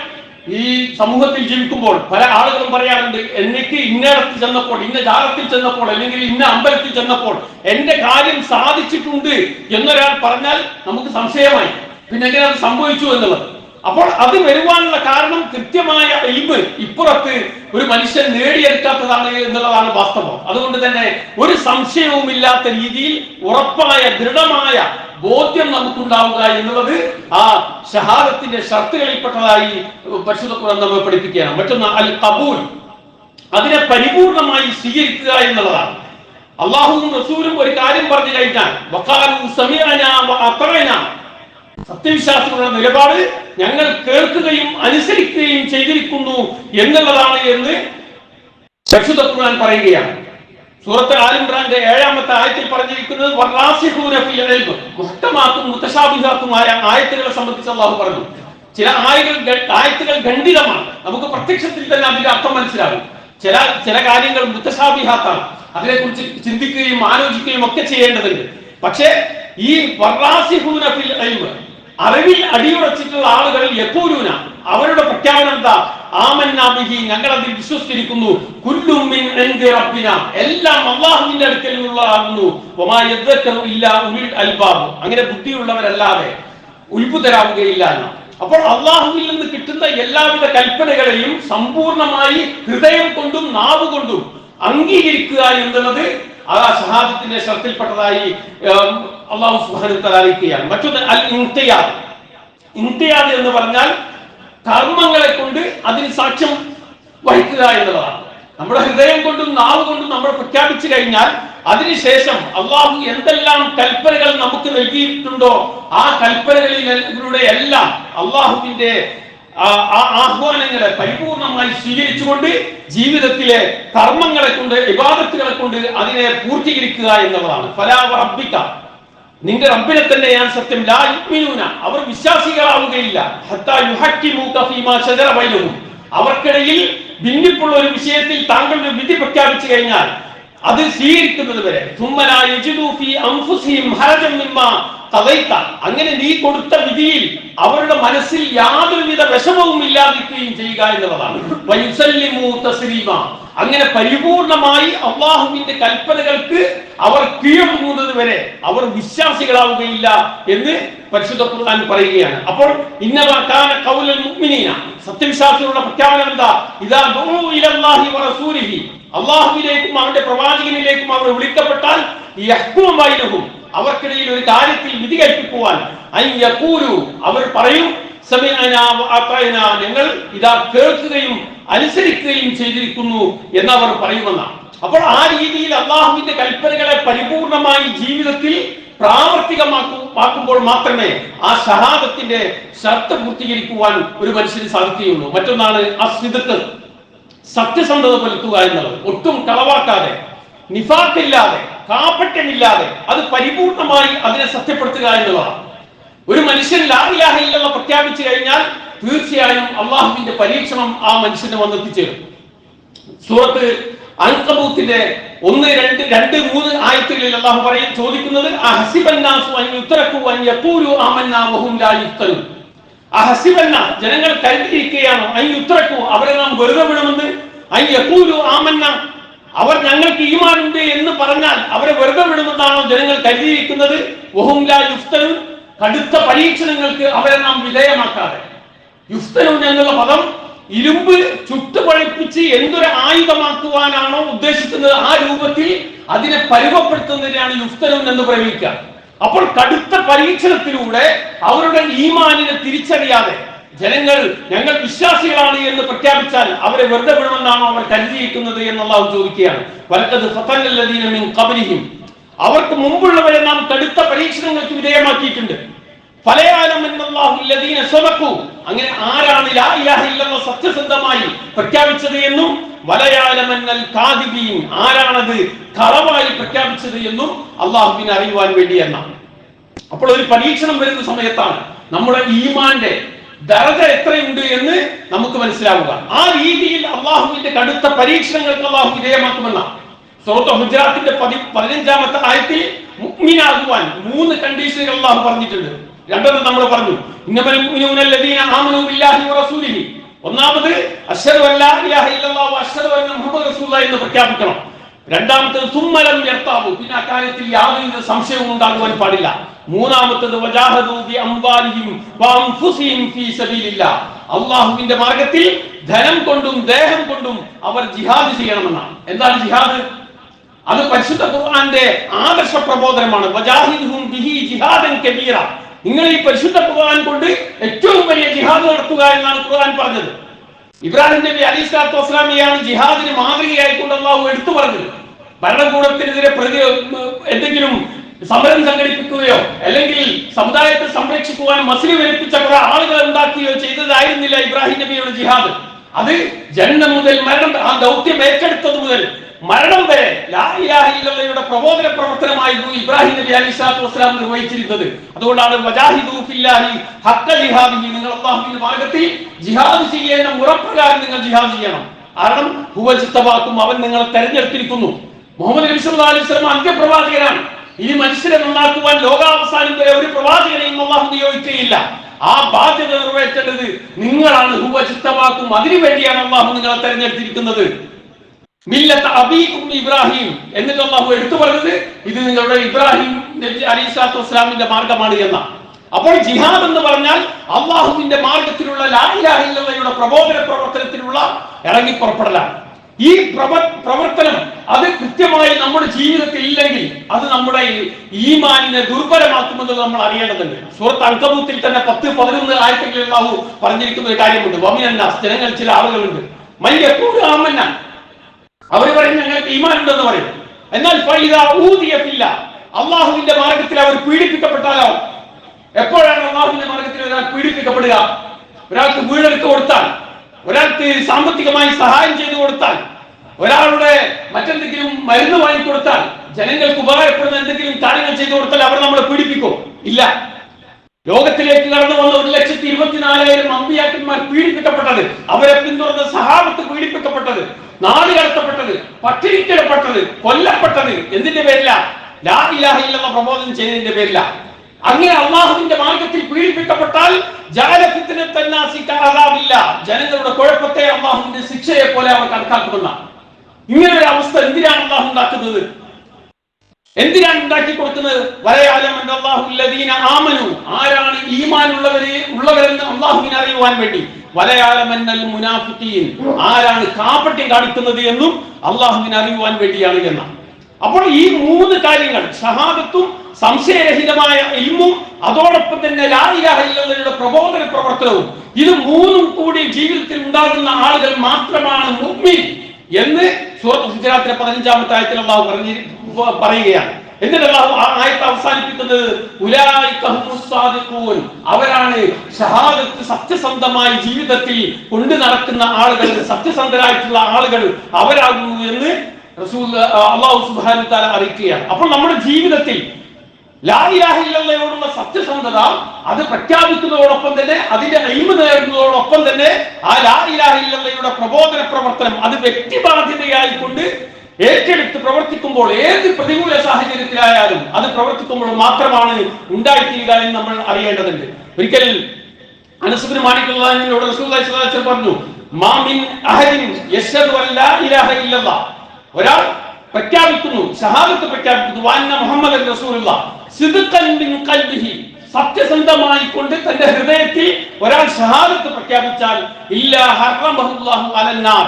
ഈ സമൂഹത്തിൽ ജീവിക്കുമ്പോൾ പല ആളുകളും പറയാറുണ്ട്, എനിക്ക് ഇന്നടത്ത് ചെന്നപ്പോൾ, ഇന്ന ജാറത്തിൽ ചെന്നപ്പോൾ, അല്ലെങ്കിൽ ഇന്ന അമ്പലത്തിൽ ചെന്നപ്പോൾ എന്റെ കാര്യം സാധിച്ചിട്ടുണ്ട് എന്നൊരാൾ പറഞ്ഞാൽ നമുക്ക് സംശയമായി, പിന്നെ എങ്ങനെ അത് സംഭവിച്ചു എന്നുള്ളത്. അപ്പോൾ അത് വരുവാനുള്ള കാരണം കൃത്യമായ ഇൽമ് ഇപ്പുറത്ത് ഒരു മനുഷ്യൻ നേടിയെടുക്കാത്തതാണ് എന്നുള്ളതാണ് വാസ്തവം. അതുകൊണ്ട് തന്നെ ഒരു സംശയവുമില്ലാത്ത രീതിയിൽ ഉറപ്പായ ദൃഢമായ ബോധ്യം നമുക്കുണ്ടാവുക എന്നുള്ളത് ആ ഷഹാദത്തിന്റെ ഷർത്തുകളിൽപ്പെട്ടതായി പരിശുദ്ധ ഖുർആൻ നമ്മെ പഠിപ്പിക്കുകയാണ്. മറ്റൊന്ന് അൽ ഖബൂൽ, അതിനെ പരിപൂർണമായി സ്വീകരിക്കുക എന്നുള്ളതാണ്. അള്ളാഹുവും റസൂലും ഒരു കാര്യം പറഞ്ഞു കഴിഞ്ഞാൽ വഖാലു സമീഅനാ വഅതഅനാ, സത്യവിശ്വാസികളുടെ നിലപാട് ഞങ്ങൾ കേൾക്കുകയും അനുസരിക്കുകയും ചെയ്തിരിക്കുന്നു എന്നുള്ളതാണ് എന്ന് പരിശുദ്ധ ഖുർആൻ പറയുകയാണ്. സൂറത്ത് ആൽ ഇംറാന്റെ 7-ാമത്തെ ആയത്തിൽ പറഞ്ഞിരിക്കുന്നത് വറാസിഖൂന ഫിൽ ഇൽമ്, മുഹ്കമാത്തും മുതശാബിഹാത്തുമായ ആയത്തുകളെ സംബന്ധിച്ച് അല്ലാഹു പറഞ്ഞു. ചില ആയത്തുകൾ ഖണ്ഡിതമാണ്, നമുക്ക് പ്രത്യക്ഷത്തിൽ തന്നെ അതിന്റെ അർത്ഥം മനസ്സിലാകും. ചില കാര്യങ്ങൾ മുതശാബിഹാത്താണ്, അതിനെക്കുറിച്ച് ചിന്തിക്കുകയും ആലോചിക്കുകയും ഒക്കെ ചെയ്യേണ്ടതുണ്ട്. പക്ഷേ ഈ വറാസിഖൂന ഫിൽ ഇൽമ്, അറിവിൽ അടിയുറച്ചിട്ടുള്ള ആളുകൾ യഖൂലൂന, അവരുടെ പ്രഖ്യാപനം എന്താ? ആമന്നാ ബിഹി, ഞങ്ങൾ അതിൽ വിശ്വസിച്ചിരിക്കുന്നു. കുല്ലും മിൻ ഇൻദി റബ്ബിനാ, എല്ലാം അല്ലാഹുവിന്റെ അടുക്കൽ നിന്നുള്ളതാകുന്നു. വമാ യദ്ദക്കറു ഇല്ലാ ഉലുൽ അൽബാബ്, അങ്ങനെ ബുദ്ധിയുള്ളവരല്ലാതെ ഉത്ഭുതരാവുകയില്ല എന്ന്. അപ്പോൾ അല്ലാഹുവിൽ നിന്ന് കിട്ടുന്ന എല്ലാവിധ കൽപ്പനകളെയും സമ്പൂർണമായി ഹൃദയം കൊണ്ടും നാവ് കൊണ്ടും അംഗീകരിക്കുക എന്നുള്ളത് ആ ഷഹാദത്തിന്റെ ഷർത്തിൽപ്പെട്ടതായി അല്ലാഹു സുബ്ഹാനഹു വ തആല അറിയിക്കുകയാണ്. മറ്റൊന്ന് അൽ ഇൻഖിയാദ്. ഇൻഖിയാദ് എന്ന് പറഞ്ഞാൽ കർമ്മങ്ങളെ കൊണ്ട് അതിന് സാക്ഷ്യം വഹിക്കുക എന്നുള്ളതാണ്. നമ്മുടെ ഹൃദയം കൊണ്ടും നാവ് കൊണ്ടും നമ്മൾ പ്രഖ്യാപിച്ചു കഴിഞ്ഞാൽ അതിനുശേഷം അള്ളാഹു എന്തെല്ലാം കൽപ്പനകൾ നമുക്ക് നൽകിയിട്ടുണ്ടോ ആ കൽപ്പനകളിലൂടെ എല്ലാം അള്ളാഹുവിന്റെ ആഹ്വാനങ്ങളെ പരിപൂർണമായി സ്വീകരിച്ചുകൊണ്ട് ജീവിതത്തിലെ കർമ്മങ്ങളെ കൊണ്ട് ഇബാദത്തുകളെ കൊണ്ട് അതിനെ പൂർത്തീകരിക്കുക എന്നുള്ളതാണ്. ഫലാ വറബ്ബിക, നിന്റെ റബ്ബിനെ തന്നെ ഞാൻ സത്യം, ലാ യുഅ്മിനൂന, അവർ വിശ്വാസികളാവുകയില്ല, ഹത്താ യുഹക്കിമൂക ഫീമാ ശജറ ബൈനഹും, അവർക്കിടയിൽ ഭിന്നിപ്പുള്ള ഒരു വിഷയത്തിൽ താങ്കൾ ഒരു വിധി പ്രഖ്യാപിച്ചു കഴിഞ്ഞാൽ അത് സ്വീകരിക്കുന്നത് വരെ സുമ്മ ലാ യജിദു ഫീ അൻഫുസിഹിം ഹറജൻ മിമ്മാ ഖദൈത, അങ്ങനെ നീ കൊടുത്ത വിധിയിൽ അവരുടെ മനസ്സിൽ യാതൊരുവിധ വിഷമവും ഇല്ലാതിരിക്കുകയും ചെയ്യുക എന്നുള്ളതാണ്. വയുസല്ലിമു തസ്ലീമ, അങ്ങനെ പരിപൂർണമായി അള്ളാഹുവിന്റെ കൽപ്പനകൾക്ക് അവർ കീഴടങ്ങുന്നത് വരെ അവർ വിശ്വാസികളാവുകയില്ല എന്ന് പരിശുദ്ധ ഖുർആൻ പറയുകയാണ്. അപ്പോൾ ഇന്നമാ കാന ഖൗലുൽ മുഅ്മിനീന, സത്യവിശ്വാസികളുടെ പ്രഖ്യാപനം എന്താ? ഇദാ ദുഉ ഇലല്ലാഹി വറസൂലിഹി, അള്ളാഹുവിലേക്കും അവന്റെ പ്രവാചകനിലേക്കും അവർ വിളിക്കപ്പെട്ടാൽ യഹ്കുമു ബൈനഹും, അവർക്കിടയിൽ ഒരു കാര്യത്തിൽ വിധി കൽപ്പിക്കുവാൻ അൻ യഖൂലു, അവർ പറയും സമീഅനാ വഅതഅനാ, ഞങ്ങൾ ഇതാ കേൾക്കുകയും അനുസരിക്കുകയും ചെയ്തിരിക്കുന്നു എന്നവർ പറയുമെന്നാണ്. അപ്പോൾ ആ രീതിയിൽ അള്ളാഹുവിന്റെ കൽപ്പനകളെ പരിപൂർണമായി ജീവിതത്തിൽ പ്രാവർത്തികമാക്കുമ്പോൾ മാത്രമേ ആ ഷഹാദത്തിന്റെ ഷർത്ത് പൂർത്തീകരിക്കുവാൻ ഒരു മനുഷ്യന് സാധിക്കുകയുള്ളൂ. മറ്റൊന്നാണ് അസ്ദിഖ്, സത്യസന്ധത പുലർത്തുക എന്നുള്ളത്. ഒട്ടും കളവാക്കാതെ, നിഫാഖില്ലാതെ, കാപട്യമില്ലാതെ അത് പരിപൂർണമായി അതിനെ സത്യപ്പെടുത്തുക എന്നുള്ളതാണ്. ഒരു മനുഷ്യൻ ലാ ഇലാഹ ഇല്ലല്ലാഹ് പ്രഖ്യാപിച്ചു കഴിഞ്ഞാൽ തീർച്ചയായും അള്ളാഹുവിന്റെ പരീക്ഷണം ആ മനുഷ്യന് വന്നെത്തിച്ചേരും. സൂറത്ത് അൻകബൂത്തിന്റെ 1, 2, 3 ആയത്തുകളിൽ അള്ളാഹു ചോദിക്കുന്നത് അഹസിബന്നാസു അൻ യുത്രകു അൻ യഖൂലു ആമന്നാ വഹും ലാ യുഫ്തനൂൻ. അഹസിബന്നാ, ജനങ്ങൾ കരുതിയിരിക്കുകയാണോ, അൻ യുത്രകു, അവരെ നാം വെറുതെ വിടുമെന്ന്, അൻ യഖൂലു ആമന്നാ, അവർ ഞങ്ങൾക്ക് ഈമാനുണ്ട് എന്ന് പറഞ്ഞാൽ അവരെ വെറുതെ വിടുമെന്നാണോ ജനങ്ങൾ കരുതിയിരിക്കുന്നത്? വഹും ലാ യുഫ്തനൂൻ, കടുത്ത പരീക്ഷണങ്ങൾക്ക് അവരെ നാം വിധേയമാക്കാതെ. യുഫ്തനൂൻ എന്നുള്ള പദം ഇരുമ്പ് ചുട്ടുപഴിപ്പിച്ച് എന്തൊരു ആയുധമാക്കുവാനാണോ ഉദ്ദേശിക്കുന്നത് ആ രൂപത്തിൽ അതിനെ പരുവപ്പെടുത്തുന്നതിനാണ് യുഫ്തനൂൻ എന്ന് പ്രയോഗിക്കുക. അപ്പോൾ കടുത്ത പരീക്ഷണത്തിലൂടെ അവരുടെ ഈമാനിനെ തിരിച്ചറിയാതെ ജനങ്ങൾ ഞങ്ങൾ വിശ്വാസികളാണ് എന്ന് പ്രഖ്യാപിച്ചാൽ അവരെ വെറുതെ വിടുമെന്നാണോ അവർ കരുതിയിരിക്കുന്നത് എന്നുള്ളത് ചോദിക്കുകയാണ്. വലക്കത് ഫതന്നല്ലദീന മിൻ ഖബ്ലിഹിം, അവർക്ക് മുമ്പുള്ളവരെ നാം കടുത്ത പരീക്ഷണങ്ങൾക്ക് വിധേയമാക്കിയിട്ടുണ്ട്. അങ്ങനെ ആരാണ് ലാ ഇലാഹ ഇല്ലല്ലാഹ് സത്യസന്ധമായി പ്രഖ്യാപിച്ചത് എന്നും വലയാലമന്നൽ കാദിബീൻ, ആരാണത് കളവായി പ്രഖ്യാപിച്ചത് എന്നും അള്ളാഹുവിനെ അറിയുവാൻ വേണ്ടി എന്നാണ്. അപ്പോൾ ഒരു പരീക്ഷണം വരുന്ന സമയത്താണ് നമ്മുടെ ഈമാന്റെ ദറജ എത്രയുണ്ട് എന്ന് നമുക്ക് മനസ്സിലാവുക. ആ രീതിയിൽ അള്ളാഹുവിന്റെ കടുത്ത പരീക്ഷണങ്ങൾക്ക് അള്ളാഹു വിധേയമാക്കുമെന്ന സൂറത്തുൽ ഹുജറാത്തിന്റെ 15-ാമത്തെ ആയത്തിൽ മുഅ്മിനാകുവാൻ 3 കണ്ടീഷനുകൾ അള്ളാഹു പറഞ്ഞിട്ടുണ്ട്. രണ്ടെണ്ണം നമ്മൾ പറഞ്ഞു. ഇന്നമൽ മുഅ്മിനൂന അല്ലദീന ആമനൂ ബില്ലാഹി വറസൂലിഹി. ഒന്നാമത് അശ്ഹദു അല്ലാ ഇലാഹ ഇല്ലല്ലാഹു വഅശ്ഹദു അന്ന മുഹമ്മദ് റസൂലുള്ളാഹി എന്ന് പ്രഖ്യാപിക്കണം. രണ്ടാമത്തേത് സുമ്മലം യർതാബു, പിന്നെ അക്കാര്യത്തിൽ യാതൊരു സംശയവും ഉണ്ടാകുവാൻ പാടില്ല. മൂന്നാമത്തേത് വജാഹദു ബി അംവാലിഹിം വഅൻഫുസിഹിം ഫീ സബീലില്ലാഹ്, അല്ലാഹുവിന്റെ മാർഗ്ഗത്തിൽ ധനം കൊണ്ടും ദേഹം കൊണ്ടും അവർ ജിഹാദ് ചെയ്യണമെന്നാണ്. എന്താണ് ജിഹാദ്? അത് പരിശുദ്ധ ഖുർആന്റെ ആദർശ പ്രബോധനമാണ്. വജാഹിദുഹും ബിഹി ജിഹാദൻ കബീറ, നിങ്ങൾ ഈ പരിശുദ്ധ ഖുർആൻ കൊണ്ട് ഏറ്റവും വലിയ ജിഹാദ് നടത്തുക എന്നാണ് ഖുർആൻ പറഞ്ഞത്. ഇബ്രാഹിം നബി അലൈഹിസ്സലാത്തു വസ്സലാമിയാണ് ജിഹാദിന് മാതൃകയായിക്കൊണ്ട് അല്ലാഹു എടുത്തു പറഞ്ഞത്. ഭരണകൂടത്തിനെതിരെ എന്തെങ്കിലും സമരം സംഘടിപ്പിക്കുകയോ അല്ലെങ്കിൽ സമുദായത്തെ സംരക്ഷിക്കുവാൻ മസ്ലി വരുത്തിച്ച കുറെ ആളുകളെ ഉണ്ടാക്കുകയോ ചെയ്തതായിരുന്നില്ല ഇബ്രാഹിം നബിയുടെ ജിഹാദ്. അത് ജന്മം മുതൽ മരണം, ആ ദൗത്യം ഏറ്റെടുത്തത് മുതൽ മരണം വരെ ലാ ഇലാഹ ഇല്ലല്ലാഹയുടെ പ്രബോധന പ്രവർത്തനമായിരുന്നു ഇബ്രാഹിം നബി അലൈഹിസ്സലാത്തു വസ്സലാം നിർവഹിച്ചിരുന്നത്. അതുകൊണ്ടാണ് വജാഹിദു ഫില്ലാഹി ഹഖ്ക ജിഹാദിഹി, നിങ്ങൾ അല്ലാഹുവിന്റെ മാർഗ്ഗത്തിൽ ജിഹാദ് ചെയ്യേണ്ട മുറപ്രകാരം നിങ്ങൾ ജിഹാദ് ചെയ്യണം. കാരണം ഹുവ ജിത്തബാക്കും, അവൻ നിങ്ങളെ തെരഞ്ഞെടുത്തിരിക്കുന്നു. മുഹമ്മദ് നബി സല്ലല്ലാഹു അലൈഹി വസല്ലം അന്ത്യപ്രവാചകനാണ്. ഇനി മനുഷ്യരെ നന്നാക്കുവാൻ ലോകാവസാനം വരെ ഒരു പ്രവാചകനെയും അല്ലാഹു നിയോഗിക്കുകയില്ല. ആ ബാധ്യത നിറവേറ്റേണ്ടത് നിങ്ങളാണ്. ഹുവ ജിത്തബാക്കും, അതിനു വേണ്ടിയാണ് അല്ലാഹു നിങ്ങളെ തെരഞ്ഞെടുത്തിരിക്കുന്നത്. മില്ലത്ത് അബീകും ഇബ്രാഹിം എന്നിട്ട് അല്ലാഹു എടുത്തു പറഞ്ഞത് ഇത് നിങ്ങളുടെ ഇബ്രാഹിം നബി അലൈഹിസ്സലാത്തു വസ്സലാമിന്റെ മാർഗ്ഗമാണ് എന്ന. അപ്പോൾ ജിഹാദ് എന്ന് പറഞ്ഞാൽ അല്ലാഹുവിന്റെ മാർഗ്ഗത്തിലുള്ള ലാ ഇലാഹ ഇല്ലല്ലാഹയുടെ പ്രബോധന പ്രവർത്തനത്തിലുള്ള ഇറങ്ങിപ്പുറപ്പെടലാണ്. ഈ പ്രവർത്തനം അത് കൃത്യമായി നമ്മുടെ ജീവിതത്തിൽ ഇല്ലെങ്കിൽ അത് നമ്മുടെ ഈമാനിനെ ദുർബലമാക്കുമെന്നത് നമ്മൾ അറിയേണ്ടതുണ്ട്. സൂറത്ത് അൻകബൂത്തിൽ തന്നെ 10-11 ആയത്തുകളിൽ അല്ലാഹു പറഞ്ഞിരിക്കുന്ന ഒരു കാര്യമുണ്ട്. വമിനന്നാസ്, ജനങ്ങൾ ചില ആളുകളുണ്ട്, മയ്യഖൂലു ആമന്ന, അവർ പറയും ഞങ്ങൾക്ക് ഈമാൻ ഉണ്ടെന്ന് പറയും. എന്നാൽ ഫൈദാ ഊദിയ ഫില്ലാഹ്, അല്ലാഹുവിന്റെ മാർഗ്ഗത്തിൽ അവർ പീഡിപ്പിക്കപ്പെട്ടാലോ? എപ്പോഴാണ് അല്ലാഹുവിന്റെ മാർഗ്ഗത്തിൽ ഒരാൾ പീഡിപ്പിക്കപ്പെടുക? ഒരാൾക്ക് വീടെടുത്ത് കൊടുത്താൽ, ഒരാൾക്ക് സാമ്പത്തികമായി സഹായം ചെയ്തു കൊടുത്താൽ, ഒരാളുടെ മറ്റെന്തെങ്കിലും മരുന്ന് വാങ്ങിക്കൊടുത്താൽ, ജനങ്ങൾക്ക് ഉപകാരപ്പെടുന്ന എന്തെങ്കിലും കാര്യങ്ങൾ ചെയ്തു കൊടുത്താൽ അവർ നമ്മളെ പീഡിപ്പിക്കും? ഇല്ല. ലോകത്തിലേക്ക് കടന്നു വന്ന 1,24,000 അമ്പിയാക്കന്മാർ പീഡിപ്പിക്കപ്പെട്ടത്, അവരെ പിന്തുടർന്ന സഹാബത്ത് പീഡിപ്പിക്കപ്പെട്ടത്, നാട് കടത്തപ്പെട്ടത്, പട്ടിണിക്കിടപ്പെട്ടത്, കൊല്ലപ്പെട്ടത് എന്തിന്റെ പേരില? ലാ ഇലാഹ ഇല്ലല്ലാഹ് പ്രബോധനം ചെയ്തതിന്റെ പേരില. അങ്ങനെ അല്ലാഹുവിന്റെ മാർഗ്ഗത്തിൽ പീഡിപ്പിക്കപ്പെട്ടാൽ ജനങ്ങളുടെ കുഴപ്പത്തെ അല്ലാഹുവിന്റെ ശിക്ഷയെ പോലെ അവർ കണക്കാക്കുമെന്നാണ്. ഇങ്ങനെ ഒരു അവസ്ഥ എന്തിനാണ് അല്ലാഹു ഉണ്ടാക്കുന്നത്? എന്തിനാണ് ഉണ്ടാക്കി കൊടുക്കുന്നത്? ആരാണ് ഈമാൻ ഉള്ളവരെന്ന് അല്ലാഹുവിനെ അറിയുവാൻ വേണ്ടി. ആരാണ് കാപട്യം കാണിക്കുന്നത് എന്നും അല്ലാഹുവിനെ അറിയുവാൻ വേണ്ടിയാണ് എന്ന. അപ്പോൾ ഈ 3 കാര്യങ്ങൾ, ഷഹാദത്തും സംശയരഹിതമായ ഇൽമും അതോടൊപ്പം തന്നെ ലാ ഇലാഹ ഇല്ലല്ലാഹയുടെ പ്രബോധന പ്രവർത്തനവും, ഇത് 3ഉം കൂടി ജീവിതത്തിൽ ഉണ്ടാകുന്ന ആളുകൾ മാത്രമാണ് മുഅ്മിൻ എന്ന് സൂറത്ത് ഹുജറാത്തിലെ 15-ാമത്തെ ആയത്തിൽ അല്ലാഹു പറയുകയാണ്. എന്നിട്ട് അല്ലാഹു ആ ആയത്ത് അവസാനിപ്പിക്കുന്നത് ഉലൈക ഹുമുസ് സാദിഖൂൻ, അവരാണ് ഷഹാദത്ത് സത്യസന്ധമായി ജീവിതത്തിൽ കൊണ്ടു നടക്കുന്ന ആളുകൾ, സത്യസന്ധരായിട്ടുള്ള ആളുകൾ അവരാകുന്നു എന്ന് റസൂൽ അല്ലാഹു സുബ്ഹാനഹു വ തആല അറിയിക്കുകയാണ്. അപ്പോൾ നമ്മുടെ ജീവിതത്തിൽ ലാ ഇലാഹ ഇല്ലല്ലാഹയോടുള്ള സത്യസന്ധത അത് പ്രഖ്യാപിക്കുന്നതോടൊപ്പം തന്നെ അതിന്റെ ഇൽമ് നേടുന്നതോടൊപ്പം തന്നെ ആ ലാ ഇലാഹ ഇല്ലല്ലാഹയുടെ പ്രബോധന പ്രവർത്തനം അത് വ്യക്തിബാധ്യതയായിക്കൊണ്ട് ഏറ്റെടുത്ത് പ്രവർത്തിക്കുമ്പോൾ, ഏത് പ്രതികൂല സാഹചര്യത്തിലായാലും അത് പ്രവർത്തിക്കുമ്പോൾ മാത്രമാണ് ഉണ്ടായിത്തീരുക എന്ന് നമ്മൾ അറിയേണ്ടതുണ്ട്. ഒരിക്കൽ അനസ് ഇബ്നു മാലിക് റളിയല്ലാഹു റസൂലുള്ളാഹി സ്വല്ലല്ലാഹു അലൈഹി വസല്ലം പറഞ്ഞു, മാ മിൻ അഹദിൻ യശ്ഹദു അൻ ലാ ഇലാഹ ഇല്ലല്ലാഹ്, ഒരാൾ പ്രഖ്യാപിക്കുന്നു, ഷഹാദത്ത് പ്രഖ്യാപിക്കുന്നു, വഅന്ന മുഹമ്മദൻ റസൂലുള്ളാഹ് സിദ്ഖൻ മിൻ ഖൽബിഹി, സത്യസന്ധമായി കൊണ്ട് തന്റെ ഹൃദയത്തിൽ ഒരാൾ ഷഹാദത്ത് പ്രഖ്യാപിച്ചാൽ ഇല്ലാ ഹറമഹുല്ലാഹു അലന്നാർ,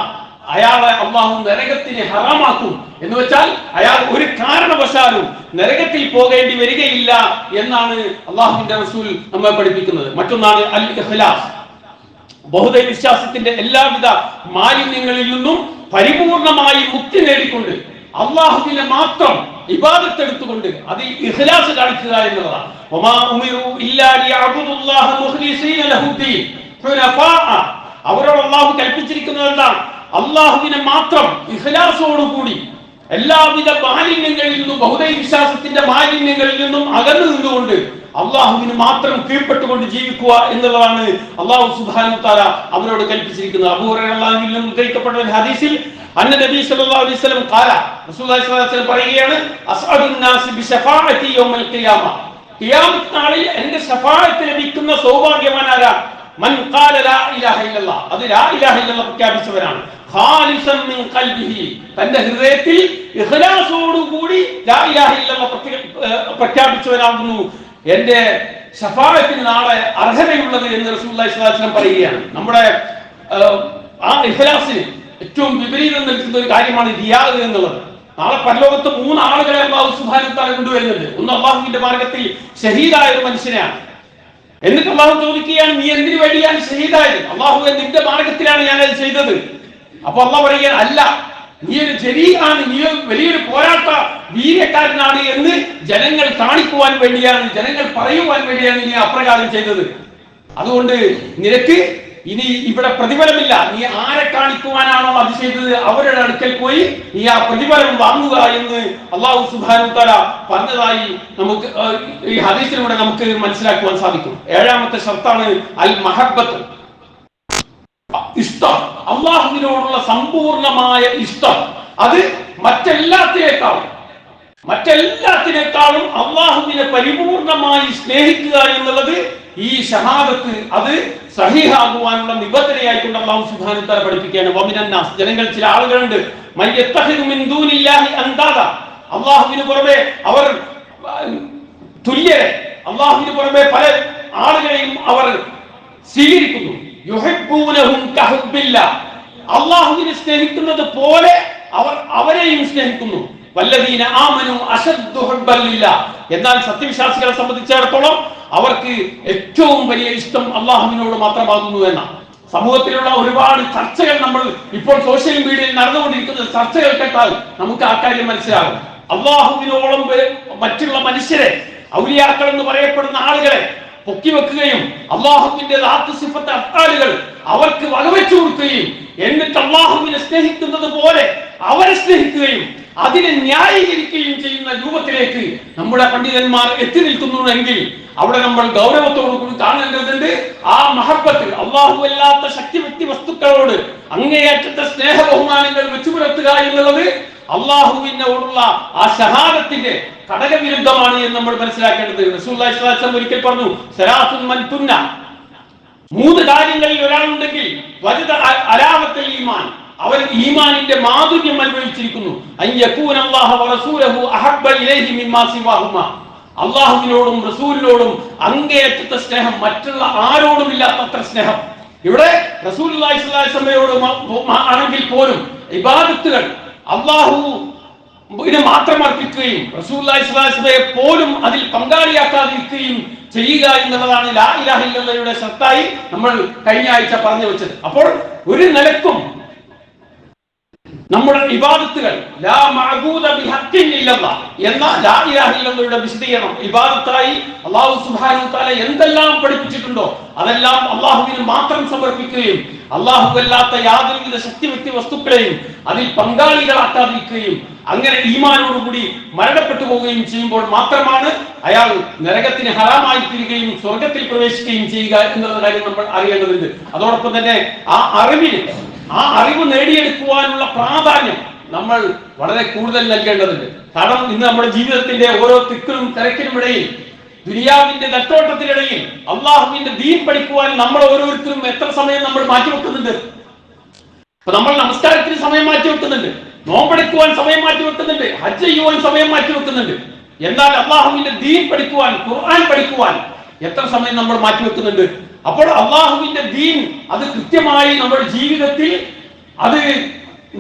അയാളെ അല്ലാഹു നരകത്തിന് ഹറാമാക്കും. എന്ന് വെച്ചാൽ അയാൾ ഒരു കാരണവശാലും നരകത്തിൽ പോകേണ്ടി വരികയില്ല എന്നാണ് അല്ലാഹുവിന്റെ റസൂൽ നമ്മെ പഠിപ്പിക്കുന്നത്. മറ്റൊന്നാണ് അൽ ഇഖ്ലാസ്, ബഹുദൈവ വിശ്വാസത്തിന്റെ എല്ലാവിധ മാലിന്യങ്ങളിൽ നിന്നും പരിപൂർണമായി മുക്തി നേടിക്കൊണ്ട് അല്ലാഹുവിനെ മാത്രം ഇബാദത്ത് എടുത്തുകൊണ്ട് അതിൽ ഇഖ്ലാസ് കാണിക്കുക എന്നുള്ളതാണ്. വമാ ഉമിറു ഇല്ലാ ലിയഅബ്ദുല്ലാഹ മുഖ്ലിസീന ലഹുദ്ദീൻ ഹുനഫാഅ, അവരോട് അല്ലാഹു കൽപ്പിച്ചിരിക്കുന്നത് എന്താണ്? അല്ലാഹുവിനെ മാത്രം ഇഖ്ലാസോടുകൂടി എല്ലാവിധ മാലിന്യങ്ങളിൽ നിന്നും, ബഹുദൈവ വിശ്വാസത്തിന്റെ മാലിന്യങ്ങളിൽ നിന്നും അകന്നു നിന്നുകൊണ്ട് അള്ളാഹുവിന് മാത്രം കീഴ്പ്പെട്ടുകൊണ്ട് ജീവിക്കുക എന്നുള്ളതാണ് അള്ളാഹു സുബ്ഹാനഹു വ തആല അവരോട് കൽപ്പിച്ചിരിക്കുന്നത്. അബൂ ഹുറൈറ റളിയല്ലാഹു അൻഹു ഉദ്ധരിക്കപ്പെട്ട ഒരു ഹദീസിൽ നബി സല്ലല്ലാഹു അലൈഹി വസല്ലം ഖാല, റസൂലുള്ളാഹി സ്വല്ലല്ലാഹു അലൈഹി വസല്ലം പറയുകയാണ്, അസ്അദുൻ നാസി ബിശഫാഅതി യൗമൽ ഖിയാമ, ഖിയാമത്ത് നാളിൽ എന്റെ ശഫാഅത്ത് ലഭിക്കുന്ന സൗഭാഗ്യവാൻ ആരാ? മൻ ഖാല ലാ ഇലാഹ ഇല്ലല്ലാഹ്, അത് ലാ ഇലാഹ ഇല്ലല്ലാഹ് പ്രഖ്യാപിച്ചവരാണ്. ഖാലിസൻ മിൻ ഖൽബിഹി, തന്റെ ഹൃദയത്തിൽ ഇഖ്ലാസോട് കൂടി ലാ ഇലാഹ ഇല്ലല്ലാഹ് പ്രഖ്യാപിച്ചവരാകുന്നു എന്റെ ശഫാഅത്തിന് നാളെ അർഹതയുള്ളത് എന്ന് റസൂലുള്ളാഹി സ്വല്ലല്ലാഹു അലൈഹി വസല്ലം പറയുകയാണ്. നമ്മുടെ ആ ഇഖ്ലാസിന് ഏറ്റവും വിപരീതം നിൽക്കുന്ന ഒരു കാര്യമാണ് റിയാ എന്നുള്ളത്. നാളെ പരലോകത്ത് 3 ആളുകളെ അല്ലാഹു സുബ്ഹാനഹു വ തആല കൊണ്ടുവരുന്നുണ്ട്. ഒന്ന് അല്ലാഹുവിന്റെ മാർഗ്ഗത്തിൽ ഷഹീദായ ഒരു മനുഷ്യനാണ്. എന്നിട്ട് അല്ലാഹു ചോദിക്കുകയാണ്, നീ എന്തിനു വേണ്ടിയാണ് ഷഹീദായത്? അല്ലാഹുവേ, നിന്റെ മാർഗ്ഗത്തിലാണ് ഞാൻ അത് ചെയ്തത്. അപ്പൊ അല്ലാഹു പറയുകയാണ്, അല്ല, നീ ഒരു ജരീആണ്, നീ വലിയൊരു പോരാട്ട വീര്യക്കാരനാണ് എന്ന് ജനങ്ങൾ കാണിക്കുവാൻ വേണ്ടിയാണ്, ജനങ്ങൾ പറയുവാൻ വേണ്ടിയാണ് നീ അപ്രകാരം ചെയ്തത്. അതുകൊണ്ട് നിനക്ക് ഇനി ഇവിടെ പ്രതിഫലമില്ല. നീ ആരെ കാണിക്കുവാനാണോ അത് ചെയ്തത് അവരുടെ അടുക്കൽ പോയി നീ ആ പ്രതിഫലം വാങ്ങുക എന്ന് അല്ലാഹു സുബ്ഹാനഹു വ തആല പറഞ്ഞതായി നമുക്ക് ഈ ഹദീസിലൂടെ നമുക്ക് മനസ്സിലാക്കുവാൻ സാധിക്കും. 7ാമത്തെ ഷർത്താണ് അൽ മഹബ്ബത്ത്, ഇഷ്ടം. അല്ലാഹുവിനോടുള്ള സമ്പൂർണമായ ഇഷ്ടം. അത് മറ്റെല്ലാത്തിനേക്കാളും അല്ലാഹുവിനെ പരിപൂർണമായി സ്നേഹിക്കുക എന്നുള്ളത് ഈ ഷഹാദത്ത് അത് സഹീഹാകുവാനുള്ള നിബന്ധനയായിക്കൊണ്ട് അല്ലാഹു സുബ്ഹാനഹു വ തആല പഠിപ്പിക്കുകയാണ്. വമിനൻ നാസ്, ജനങ്ങൾ ചില ആളുകളുണ്ട്, മൻ യത്തഖിദു മിൻ ദൂനില്ലാഹി അൻദാദ, അല്ലാഹുവിന് പുറമെ അവർ തുല്യരെ, അല്ലാഹുവിന് പുറമെ പല ആളുകളെയും അവർ സ്വീകരിക്കുന്നു. യുഹിബ്ബൂനഹും കഹുബ്ബില്ലാ, അല്ലാഹുവിനെ സ്നേഹിക്കുന്നത് പോലെ അവർ അവരെയും സ്നേഹിക്കുന്നു. വല്ലദീന ആമനു അശദ്ദു ഹുബ്ബൻ ലില്ലാഹ്, എന്നാൽ സത്യവിശ്വാസികളെ സംബന്ധിച്ചിടത്തോളം അവർക്ക് ഏറ്റവും വലിയ ഇഷ്ടം അല്ലാഹുവിനോട് മാത്രമാകുന്നു എന്ന സമൂഹത്തിലുള്ള ഒരുപാട് ചർച്ചകൾ നമ്മൾ ഇപ്പോൾ സോഷ്യൽ മീഡിയയിൽ നടന്നുകൊണ്ടിരിക്കുന്ന ചർച്ചകൾ കേട്ടാൽ നമുക്ക് ആ കാര്യം മനസ്സിലാകും. അല്ലാഹുവിനോളം മറ്റുള്ള മനുഷ്യരെ, ഔലിയാക്കൾ എന്ന് പറയപ്പെടുന്ന ആളുകളെ പൊക്കി വെക്കുകയും അല്ലാഹുവിന്റെ ദാത്ത് സിഫത്ത് അഫ്ആലുകൾ അവർക്ക് വകവെച്ചു കൊടുക്കുകയും എന്നിട്ട് അല്ലാഹുവിനെ സ്നേഹിക്കുന്നത് പോലെ അവരെ സ്നേഹിക്കുകയും അതിനെ ന്യായീകരിക്കുകയും ചെയ്യുന്ന രൂപത്തിലേക്ക് നമ്മുടെ പണ്ഡിതന്മാർ എത്തി നിൽക്കുന്നുവെങ്കിൽ അവിടെ നമ്മൾ ഗൗരവത്തോടു കൂടി കാണേണ്ടതുണ്ട്. ആ മഹബ്ബത്ത്, അല്ലാഹു അല്ലാത്ത ശക്തി വ്യക്തി വസ്തുക്കളോട് അങ്ങേയറ്റത്തെ സ്നേഹ ബഹുമാനങ്ങൾ വെച്ചു പുലർത്തുക എന്നുള്ളത് അല്ലാഹുവിനോടുള്ള ആ ഷഹാദത്തിന്റെ ഘടകവിരുദ്ധമാണ് എന്ന് നമ്മൾ മനസ്സിലാക്കേണ്ടത്. റസൂലുള്ളാഹി സ്വല്ലല്ലാഹു അലൈഹി വസല്ലം ഒരിക്കൽ പറഞ്ഞു, സലാസുൻ മൻ തുന്ന, 3 കാര്യങ്ങളിൽ ഒരാളുണ്ടെങ്കിൽ വജദ അലാമത്തുൽ ഈമാൻ, അവൻ ഈമാനിന്റെ മാധുര്യം അനുഭവിച്ചിരിക്കുന്നു. അയ്യകൂന അല്ലാഹു വറസൂലുഹു അഹബ്ബ ഇലൈഹി മിമ്മാ സിവാഹുമാ, അല്ലാഹുവിനോടും റസൂലിനോടും അങ്ങേയറ്റത്തെ സ്നേഹം, മറ്റുള്ള ആരോടും ഇല്ലാത്തത്ര സ്നേഹം. ഇവിടെ റസൂലുള്ളാഹി സ്വല്ലല്ലാഹു അലൈഹി വസല്ലമയോട് ആണെങ്കിൽ പോലും ഇബാദത്തുകൾ അല്ലാഹുവിനെ മാത്രം അർപ്പിക്കുകയും റസൂലുള്ളാഹി സ്വല്ലല്ലാഹു അലൈഹി വസല്ലമയെ പോലും അതിൽ പങ്കാളിയാക്കാതിരിക്കുകയും ചെയ്യുക എന്നുള്ളതാണ് ലാ ഇലാഹ ഇല്ലല്ലാഹയുടെ ഷർത്തായി നമ്മൾ കഴിഞ്ഞ ആഴ്ച പറഞ്ഞു വെച്ചത്. അപ്പോൾ ഒരു നിലക്കും നമ്മുടെ ഇബാദത്തുകൾ ലാ മഅബൂദ ബിഹഖ്ഖിൻ ഇല്ലല്ലാഹ് എന്ന ലാ ഇലാഹ ഇല്ലല്ലാഹയുടെ വിശദീകരണം ഇബാദത്തായി അല്ലാഹു സുബ്ഹാനഹു വ തആല എന്തെല്ലാം പഠിപ്പിച്ചിട്ടുണ്ടോ അതെല്ലാം അല്ലാഹുവിന് മാത്രം സമർപ്പിക്കുകയും അല്ലാഹു അല്ലാത്ത യാതൊരുവിധ ശക്തി വ്യക്തി വസ്തുക്കളെയും അതിൽ പങ്കാളികളാക്കാതിരിക്കുകയും അങ്ങനെ ഈമാനോടുകൂടി മരണപ്പെട്ടു പോവുകയും ചെയ്യുമ്പോൾ മാത്രമാണ് അയാൾ നരകത്തിന് ഹറാമായി തീരുകയും സ്വർഗത്തിൽ പ്രവേശിക്കുകയും ചെയ്യുക എന്നുള്ള കാര്യം നമ്മൾ അറിയേണ്ടതുണ്ട്. അതോടൊപ്പം തന്നെ ആ അറിവ് നേടിയെടുക്കുവാനുള്ള പ്രാധാന്യം നമ്മൾ വളരെ കൂടുതൽ നൽകേണ്ടതുണ്ട്. കാരണം ഇന്ന് നമ്മുടെ ജീവിതത്തിന്റെ ഓരോ തിക്കിലും തിരക്കിനും ഇടയിൽ, ദുനിയാവിന്റെ നെട്ടോട്ടത്തിനിടയിൽ അള്ളാഹുവിന്റെ ദീൻ പഠിക്കുവാൻ നമ്മൾ ഓരോരുത്തരും എത്ര സമയം നമ്മൾ മാറ്റിവെക്കുന്നുണ്ട്? അപ്പൊ നമ്മൾ നമസ്കാരത്തിന് സമയം മാറ്റിവെക്കുന്നുണ്ട്, നോമ്പെടുക്കുവാൻ സമയം മാറ്റിവെക്കുന്നുണ്ട്, ഹജ്ജ് ചെയ്യുവാൻ സമയം മാറ്റിവെക്കുന്നുണ്ട്. എന്നാൽ അള്ളാഹുവിന്റെ ദീൻ പഠിക്കുവാൻ, ഖുർആൻ പഠിക്കുവാൻ എത്ര സമയം നമ്മൾ മാറ്റിവെക്കുന്നുണ്ട്? അപ്പോൾ അള്ളാഹുവിന്റെ ദീൻ അത് കൃത്യമായി നമ്മുടെ ജീവിതത്തിൽ അത്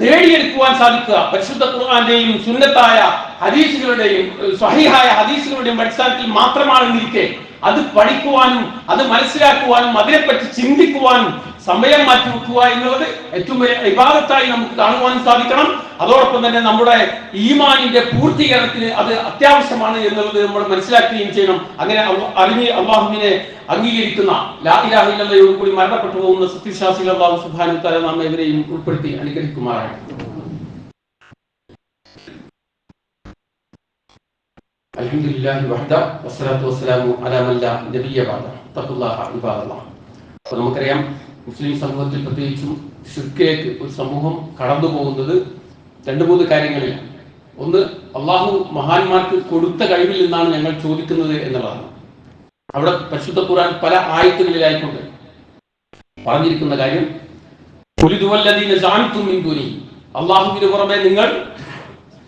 നേടിയെടുക്കുവാൻ സാധിക്കുക പരിശുദ്ധ ഖുർആന്റെയും സുന്നത്തായ ഹദീസുകളുടെയും സ്വഹീഹായ ഹദീസുകളുടെയും അടിസ്ഥാനത്തിൽ മാത്രമാണെന്നിരിക്കെ അത് പഠിക്കുവാനും അത് മനസ്സിലാക്കുവാനും അതിനെപ്പറ്റി ചിന്തിക്കുവാനും സമയം മാറ്റിവെക്കുക എന്നുള്ളത് ഏറ്റവും വലിയ ഇബാദത്തായി നമുക്ക് കാണുവാനും സാധിക്കണം. അതോടൊപ്പം തന്നെ നമ്മുടെ ഈമാനിന്റെ പൂർത്തീകരണത്തിന് അത് അത്യാവശ്യമാണ് എന്നുള്ളത് നമ്മൾ മനസ്സിലാക്കുകയും ചെയ്യണം. അങ്ങനെ അറിഞ്ഞ് അള്ളാഹുവിനെ അംഗീകരിക്കുന്ന ലാ ഇലാഹ ഇല്ലല്ലാഹയോട് കൂടി മരണപ്പെട്ടു പോകുന്ന സത്യവിശ്വാസികൾ അല്ലാഹു സുബ്ഹാനഹു വ തആല നമ്മെ ഇവരെയും ഉൾപ്പെടുത്തി അനുഗ്രഹിക്കുമാറാകട്ടെ. അൽഹംദുലില്ലാഹി വഹദ വസ്സലാത്തു വസ്സലാമു അലാ മൻ ലാ നബിയ്യ ബഅദ തഖുല്ലാഹ ഇബാദല്ലാഹ്. അപ്പോൾ നമുക്കറിയാം, മുസ്ലിം സമൂഹത്തിൽ പ്രത്യേകിച്ചും ശിർക്കിലേക്ക് ഒരു സമൂഹം കടന്നു പോകുന്നത് 2-3 കാര്യങ്ങളിലാണ്. ഒന്ന്, അള്ളാഹു മഹാന്മാർക്ക് കൊടുത്ത കഴിവിൽ നിന്നാണ് ഞങ്ങൾ ചോദിക്കുന്നത് എന്നുള്ളതാണ്. അവിടെ പരിശുദ്ധ ഖുർആൻ പല ആയത്തുകളിലായിക്കൊണ്ട് പറഞ്ഞിരിക്കുന്ന കാര്യം, അള്ളാഹുവിന് പുറമെ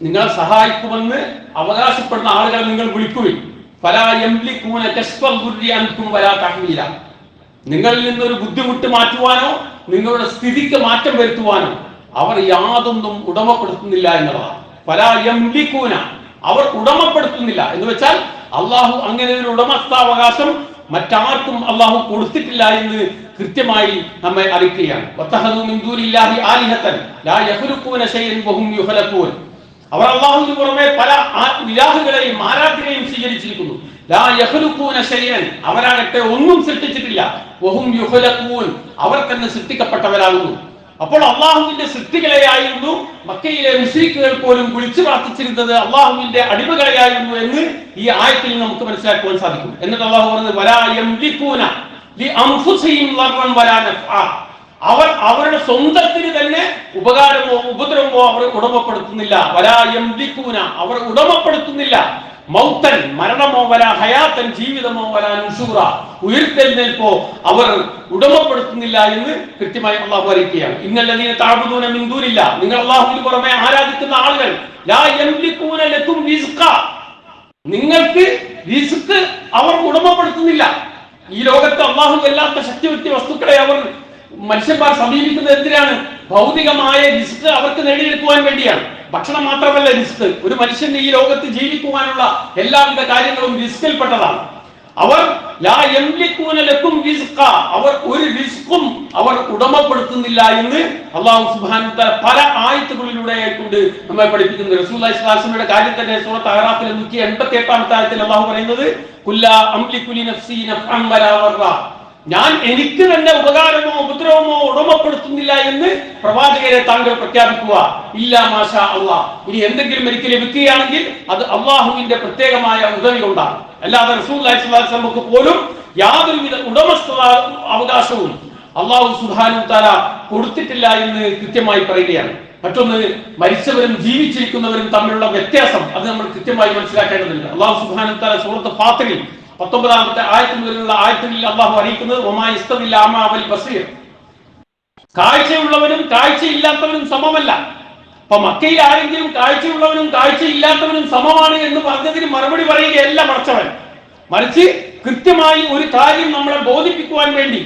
നിങ്ങളെ സഹായിക്കുമെന്ന് അവകാശപ്പെടുന്ന ആളുകളെ നിങ്ങൾ വിളിക്കുവിൻ. നിങ്ങളിൽ നിന്നൊരു ബുദ്ധിമുട്ട് മാറ്റുവാനോ നിങ്ങളുടെ സ്ഥിതിക്ക് മാറ്റം വരുത്തുവാനോ അവർ യാതൊന്നും ഉടമപ്പെടുത്തുന്നില്ല എന്നുള്ളതാണ്. അവർ ഉടമപ്പെടുത്തുന്നില്ല എന്ന് വെച്ചാൽ അള്ളാഹു അങ്ങനെ ഒരു ഉടമസ്ഥാവകാശം മറ്റാർക്കും അള്ളാഹു കൊടുത്തിട്ടില്ല എന്ന് കൃത്യമായി നമ്മെ അറിയിക്കുകയാണ്. അവർ അള്ളാഹുവിന് പുറമെ പല ഇലാഹുകളെയും ആരാധനയും സ്വീകരിച്ചിരിക്കുന്നു. അവരാകട്ടെ ഒന്നും സൃഷ്ടിച്ചിട്ടില്ല. അവർ തന്നെ സൃഷ്ടിക്കപ്പെട്ടവരാകുന്നു. അപ്പോൾ അള്ളാഹുവിന്റെ സൃഷ്ടികളെയായിരുന്നു മക്കയിലെ മുശ്രിക്കുകൾ പോലും വിളിച്ചു പ്രാർത്ഥിച്ചിരുന്നത്, അള്ളാഹുവിന്റെ അടിമകളെയായിരുന്നു എന്ന് ഈ ആയത്തിൽ നമുക്ക് മനസ്സിലാക്കുവാൻ സാധിക്കും. എന്നിട്ട് അള്ളാഹു പറഞ്ഞത്, അവർ അവരുടെ സ്വന്തത്തിന് തന്നെ ഉപകാരമോ ഉപദ്രവമോ അവർ ഉടമപ്പെടുത്തുന്നില്ല. അവർ ഉടമപ്പെടുത്തുന്നില്ല. മൗത്തൻ മരണമോ വരാ ഹയാത്തൻ ജീവിതമോ വരാ നുശൂറ ഉയർത്തെഴുന്നേൽപ്പോ അവർ ഉടമപ്പെടുത്തുന്നില്ല എന്ന് കൃത്യമായി അള്ളാഹു അറിയിക്കുകയാണ്. ഇന്നല്ലദീന തഅബുദൂന മിൻ ദൂനില്ല, നിങ്ങൾ അള്ളാഹുവിന് പുറമെ ആരാധിക്കുന്ന ആളുകൾ ലാ യംലികൂന ലക്കും റിസ്ഖ, നിങ്ങൾക്ക് റിസ്ക് അവർ ഉടമപ്പെടുത്തുന്നില്ല. ഈ ലോകത്ത് അള്ളാഹു അല്ലാത്ത ശക്തിവൃത്തി വസ്തുക്കളെ അവർ മനുഷ്യന്മാർ സമീപിക്കുന്നത് എന്തിനാണ്? ഭൗതികമായ റിസ്ക് അവർക്ക് നേടിയെടുക്കുവാൻ വേണ്ടിയാണ്. ഭക്ഷണം മാത്രമല്ല റിസ്ക്. ഒരു മനുഷ്യന് ഈ ലോകത്ത് ജീവിക്കുവാനുള്ള എല്ലാവിധ കാര്യങ്ങളും റിസ്കിൽപ്പെട്ടതാണ്. അവർ ലാ യംലികൂന ലക്കും റിസ്ഖ, അവർ ഒരു റിസ്കും അവർ ഉടമപ്പെടുത്തുന്നില്ല എന്ന് അല്ലാഹു സുബ്ഹാനഹു വ തആല പല ആയത്തുകളിലൂടെ കൊണ്ട് നമ്മെ പഠിപ്പിക്കുന്നു. റസൂലുള്ളാഹി സ്വല്ലല്ലാഹു അലൈഹി വസല്ലമയുടെ കാര്യം തന്നെ സൂറത്ത് അഹ്റാഫിലെ 188-ാമത്തെ ആയത്തിൽ അല്ലാഹു പറയുന്നത്, കുല്ലാ അംലികു ലി നഫ്സി നഫ്അൻ വലാ ദർറ, ഞാൻ എനിക്ക് തന്നെ ഉപകാരമോ ഉപദ്രവമോ ഉടമപ്പെടുത്തുന്നില്ല എന്ന് പ്രവാചകരെ താങ്കൾ പ്രഖ്യാപിക്കുക. ഇല്ലാ മാഷാ അല്ലാഹ്, ഇനി എന്തെങ്കിലും എനിക്ക് ലഭിക്കുകയാണെങ്കിൽ അത് അള്ളാഹുവിന്റെ പ്രത്യേകമായ ഉദവി കൊണ്ടാണ്. അല്ലാതെ റസൂലുള്ളാഹി സ്വല്ലല്ലാഹു അലൈഹി വസല്ലമക്ക് പോലും യാതൊരുവിധ ഉടമസ്ഥ അവകാശവും അല്ലാഹു സുബ്ഹാനഹു വ തആല കൊടുത്തിട്ടില്ല എന്ന് കൃത്യമായി പറയുകയാണ്. മറ്റൊന്ന്, മരിച്ചവരും ജീവിച്ചിരിക്കുന്നവരും തമ്മിലുള്ള വ്യത്യാസം അത് നമ്മൾ കൃത്യമായി മനസ്സിലാക്കേണ്ടതുണ്ട്. അല്ലാഹു സുബ്ഹാനഹു വ തആല സൂറത്ത് ഫാത്തിറിൽ 19-ാമത്തെ ആയത്തിൽ മുതലുള്ള ആയത്തുകളിൽ അല്ലാഹു അറിയിക്കുന്നത്, വമാ യസ്തവിൽ അഅമാ വൽ ബസീർ, കാഴ്ചയുള്ളവനും കാഴ്ചയില്ലാത്തവനും സമമല്ല. അപ്പൊ മക്കയിൽ ആരെങ്കിലും കാഴ്ചയുള്ളവനും കാഴ്ചയില്ലാത്തവനും സമമാണ് എന്ന് പറഞ്ഞതിന് മറുപടി പറയുകയല്ല മറിച്ചവൻ, മറിച്ച് കൃത്യമായി ഒരു കാര്യം നമ്മളെ ബോധിപ്പിക്കുവാൻ വേണ്ടി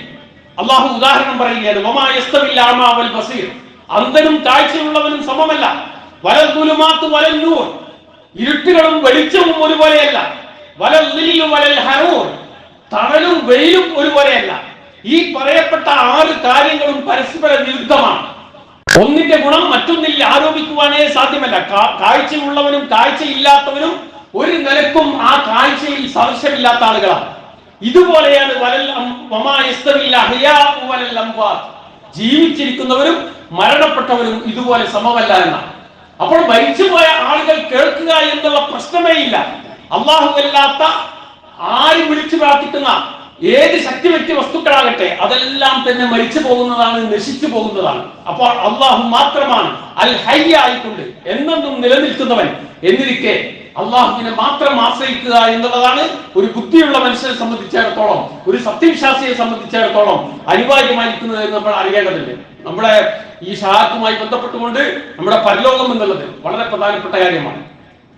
അല്ലാഹു ഉദാഹരണം പറയുകയാണ്. വമാ യസ്തവിൽ അഅമാ വൽ ബസീർ, അന്ധനും കാഴ്ചയുള്ളവനും സമമല്ല. വലൽ ദുലുമാത്തു വലൻ നൂർ, ഇരുട്ടുകളും വെളിച്ചവും ഒരുപോലെയല്ല. വലൽ ദില്ലു വലൽ ഹറൂർ, തണലും വെയിലും ഒരുപോലെയല്ല. ഈ പറയപ്പെട്ട 6 കാര്യങ്ങളും പരസ്പര വിരുദ്ധമാണ്. ഒന്നിന്റെ ഗുണം മറ്റൊന്നിൽ ആരോപിക്കുവാനേ സാധ്യമല്ല. കാഴ്ചയുള്ളവനും കാഴ്ചയില്ലാത്തവനും ഒരു നിലക്കും ആ കാഴ്ചയിൽ സദൃശമില്ലാത്ത ആളുകളാണ്. ഇതുപോലെയാണ് ജീവിച്ചിരിക്കുന്നവരും മരണപ്പെട്ടവരും ഇതുപോലെ സമമല്ല എന്നാണ്. അപ്പോൾ മരിച്ചുപോയ ആളുകൾ കേൾക്കുക എന്നുള്ള പ്രശ്നമേ ഇല്ല. അള്ളാഹു അല്ലാത്ത ആരും വിളിച്ചു പ്രാർത്ഥിക്കുന്ന ഏത് ശക്തിവ്യക്തി വസ്തുക്കളാകട്ടെ അതെല്ലാം തന്നെ മരിച്ചു പോകുന്നതാണ്, നശിച്ചു പോകുന്നതാണ്. അപ്പോൾ അള്ളാഹു മാത്രമാണ് അൽ ഹയ്യ ആയിക്കൊണ്ട് എന്നെന്നും നിലനിൽക്കുന്നവൻ. എന്നിരിക്കെ അള്ളാഹുവിനെ മാത്രം ആശ്രയിക്കുക എന്നുള്ളതാണ് ഒരു ബുദ്ധിയുള്ള മനുഷ്യനെ സംബന്ധിച്ചിടത്തോളം, ഒരു സത്യവിശ്വാസിയെ സംബന്ധിച്ചിടത്തോളം അനിവാര്യമായിരിക്കുന്നത് എന്ന് നമ്മൾ അറിയേണ്ടതുണ്ട്. നമ്മുടെ ഈ ഷഹാദത്തുമായി ബന്ധപ്പെട്ടുകൊണ്ട് നമ്മുടെ പരലോകം എന്നുള്ളത് വളരെ പ്രധാനപ്പെട്ട കാര്യമാണ്.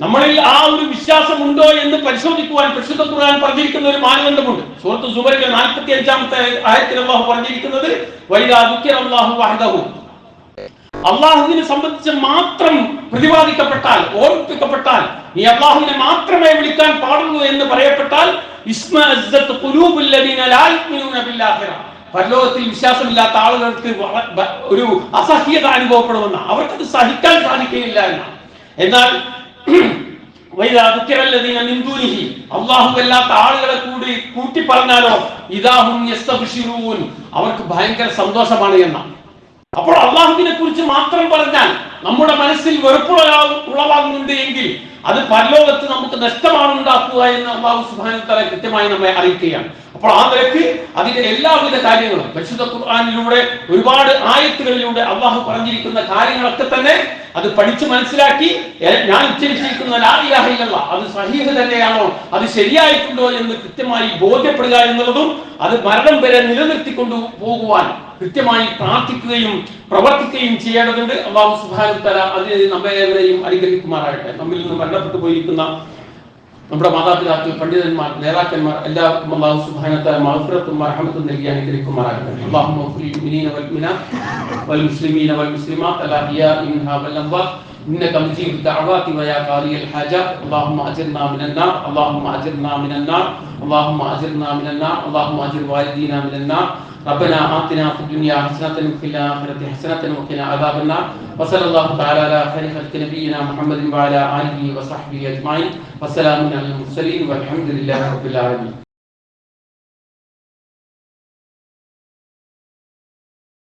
നമ്മളിൽ ആ ഒരു വിശ്വാസം ഉണ്ടോ എന്ന് പരിശോധിക്കുവാൻ പരിശുദ്ധ ഖുർആൻ പറഞ്ഞിരിക്കുന്ന ഒരു മാനദണ്ഡമുണ്ട്. സൂറത്ത് സുമറിലെ 45-ാമത്തെ ആയത്തിൽ അല്ലാഹു പറഞ്ഞിരിക്കുന്നത്, വൈദാ ദുക്കിറല്ലാഹു വഹ്ദഹു, അള്ളാഹുവിനെ സംബന്ധിച്ച് മാത്രം പ്രതിപാദിക്കപ്പെട്ടാൽ, ഓർമ്മിപ്പിക്കപ്പെട്ടാൽ, നീ അള്ളാഹുവിനെ മാത്രമേ വിളിക്കാൻ പാടുള്ളൂ എന്ന് പറയപ്പെട്ടാൽ, ഇസ്മഅസ്സത്ത് ഖുലൂബുൽ ലദീന ലാ യുഅ്മിനൂന ബിൽ ആഖിറ, പരലോകത്തിൽ വിശ്വാസമില്ലാത്ത ആളുകൾക്ക് ഒരു അസഹ്യത അനുഭവപ്പെടുമെന്ന, അവർക്കത് സഹിക്കാൻ സാധിക്കുകയില്ല എന്നാണ്. എന്നാൽ അല്ലാഹു അല്ലാത്ത ആളുകളെ കൂട്ടി പറഞ്ഞാലോ ഇദാഹും യസ്തബ്ശിറൂൻ, അവർക്ക് ഭയങ്കര സന്തോഷമാണ് എന്നാണ്. അപ്പോൾ അള്ളാഹുവിനെ കുറിച്ച് മാത്രം പറഞ്ഞാൽ നമ്മുടെ മനസ്സിൽ ഉളവാകുന്നുണ്ട് എങ്കിൽ അത് പരലോകത്ത് നമുക്ക് നഷ്ടമാണ് ഉണ്ടാക്കുക എന്ന് അല്ലാഹു സുബ്ഹാനഹു വ തആല കൃത്യമായി നമ്മെ അറിയിക്കുകയാണ്. അപ്പോൾ ആ നിലയ്ക്ക് അതിന്റെ എല്ലാവിധ കാര്യങ്ങളും പരിശുദ്ധ ഖുർആനിലൂടെ ഒരുപാട് ആയത്തുകളിലൂടെ അള്ളാഹു പറഞ്ഞിരിക്കുന്ന കാര്യങ്ങളൊക്കെ തന്നെ അത് പഠിച്ചു മനസ്സിലാക്കി ഞാൻ ഉച്ചരിച്ചിരിക്കുന്ന ലാ ഇലാഹ ഇല്ലല്ലാഹ് അത് സഹീഹ് തന്നെയാണോ, അത് ശരിയായിട്ടുണ്ടോ എന്ന് കൃത്യമായി ബോധ്യപ്പെടുക എന്നുള്ളതും അത് മരണം വരെ നിലനിർത്തിക്കൊണ്ടു പോകുവാൻ കൃത്യമായി പ്രാർത്ഥിക്കുകയും പ്രവർത്തിക്കുകയും ചെയ്യേണ്ടതുണ്ട്. അല്ലാഹു സുബ്ഹാനഹു വ തആല അതിനെ നമ്മേവരെയും അനുഗ്രഹിക്കുമാറാകട്ടെ. നമ്മിൽ നിന്ന് മരണപ്പെട്ടു പോയിരിക്കുന്ന നമ്മുടെ മാതാപിതാക്കൾ, പണ്ഡിതന്മാർ, നേതാക്കന്മാർ എല്ലാവർക്കും അല്ലാഹു സുബ്ഹാനഹു വ തആല മഗ്ഫിറത്തും റഹ്മത്തും നൽകി അനുഗ്രഹിക്കുമാറാകട്ടെ. അല്ലാഹുമ്മ ഗ്ഫിർ ലിൽ മുഅ്മിനീന വൽ മുഅ്മിനാത്ത് വൽ മുസ്ലിമീന വൽ മുസ്ലിമാത്ത് അൽ അഹ്യാഇ മിൻഹാ വൽ അംവാത്ത് إنك مجيب الدعوات ويا قاضي الحاجات. اللهم أجرنا من النار، اللهم أجرنا من النار، اللهم أجرنا من النار، اللهم أجر والدينا من النار. ربنا آتنا في الدنيا حسنة وفي الآخرة حسنة وقنا عذاب النار. وصلى الله تعالى على خير خلق نبينا محمد وعلى آله وصحبه أجمعين. والسلام على المرسلين والحمد لله رب العالمين.